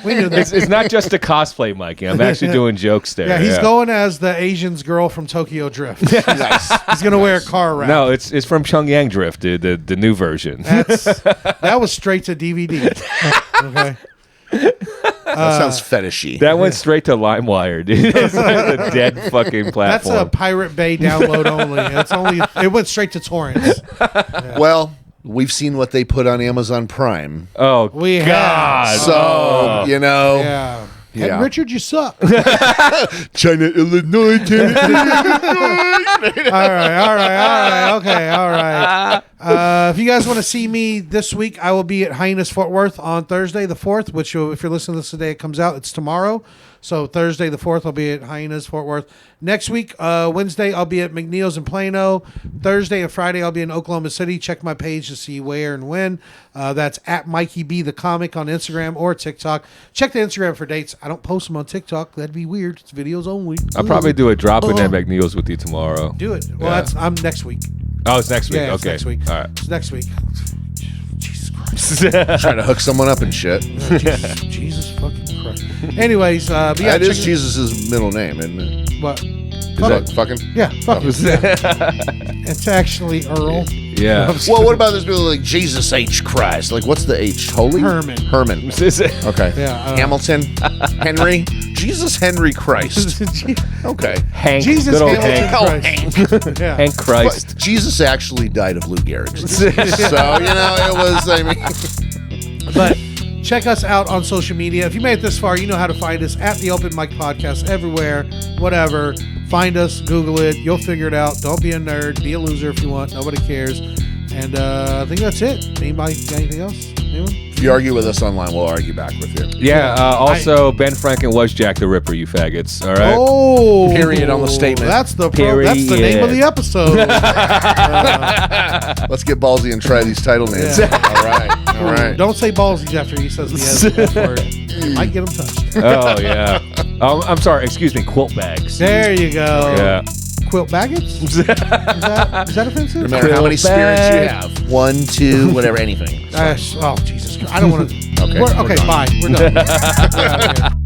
We knew that. it's not just a cosplay, Mikey. I'm actually doing jokes there. Yeah, he's going as the Asian's girl from Tokyo Drift. Nice. He's going to wear a car wrap. No, it's from Pyongyang Drift, the new version. That was straight to DVD. Okay. That sounds fetishy. That went straight to LimeWire, dude. It's like a dead fucking That's platform. a Pirate Bay download only. It went straight to torrents. Well, we've seen what they put on Amazon Prime. Oh, We have. God. So, you know. Yeah. Yeah. And Richard, you suck. China, Illinois, Tennessee. all right. Okay, all right. If you guys want to see me this week, I will be at Hyenas Fort Worth on Thursday the 4th, which if you're listening to this today, it comes out. It's tomorrow. So Thursday the 4th, I'll be at Hyenas Fort Worth. Next week, Wednesday, I'll be at McNeil's in Plano. Thursday and Friday, I'll be in Oklahoma City. Check my page to see where and when. That's at Mikey B the Comic on Instagram or TikTok. Check the Instagram for dates. I don't post them on TikTok. That'd be weird. It's videos only. I'll probably do a drop in at McNeil's with you tomorrow. Do it. Well, Yeah. I'm next week. Oh, it's next week. Yeah, it's Okay. next week. All right. It's next week. Jesus Christ. Trying to hook someone up and shit. Jesus fucking Christ. Anyways, but yeah, That is check- Jesus' middle name, isn't it? What? Is that fucking? Yeah, fuck it. It's actually Earl. Yeah. Well, what about this people like Jesus H. Christ? Like, what's the H? Holy? Herman. Herman. Okay. Yeah, Hamilton. Henry. Jesus Henry Christ. Okay. Hank. Jesus good old Hamilton Hank. Christ. Yeah. Hank Christ. But Jesus actually died of Lou Gehrig's disease. So, you know, it was, I mean. But check us out on social media. If you made it this far, you know how to find us at the Open Mic Podcast everywhere, whatever. Find us, Google it. You'll figure it out. Don't be a nerd. Be a loser if you want. Nobody cares. And I think that's it. Anybody got anything else? Anyone? If you argue with us online, we'll argue back with you. Yeah. Also, Ben Franklin was Jack the Ripper. You faggots. All right. Oh, Period on the statement. That's the that's the name of the episode. Let's get ballsy and try these title names. Yeah. All right. All right. Don't say ballsy after he says the F word. Might get him touched. Oh yeah. I'm sorry. Excuse me. Quilt bags. There you go. Yeah. Quilt baggets? Is that offensive? No matter how many spirits you bag. have. 1, 2, whatever, anything. Oh, Jesus Christ. I don't want to. Okay, Okay, we're done. bye. We're done.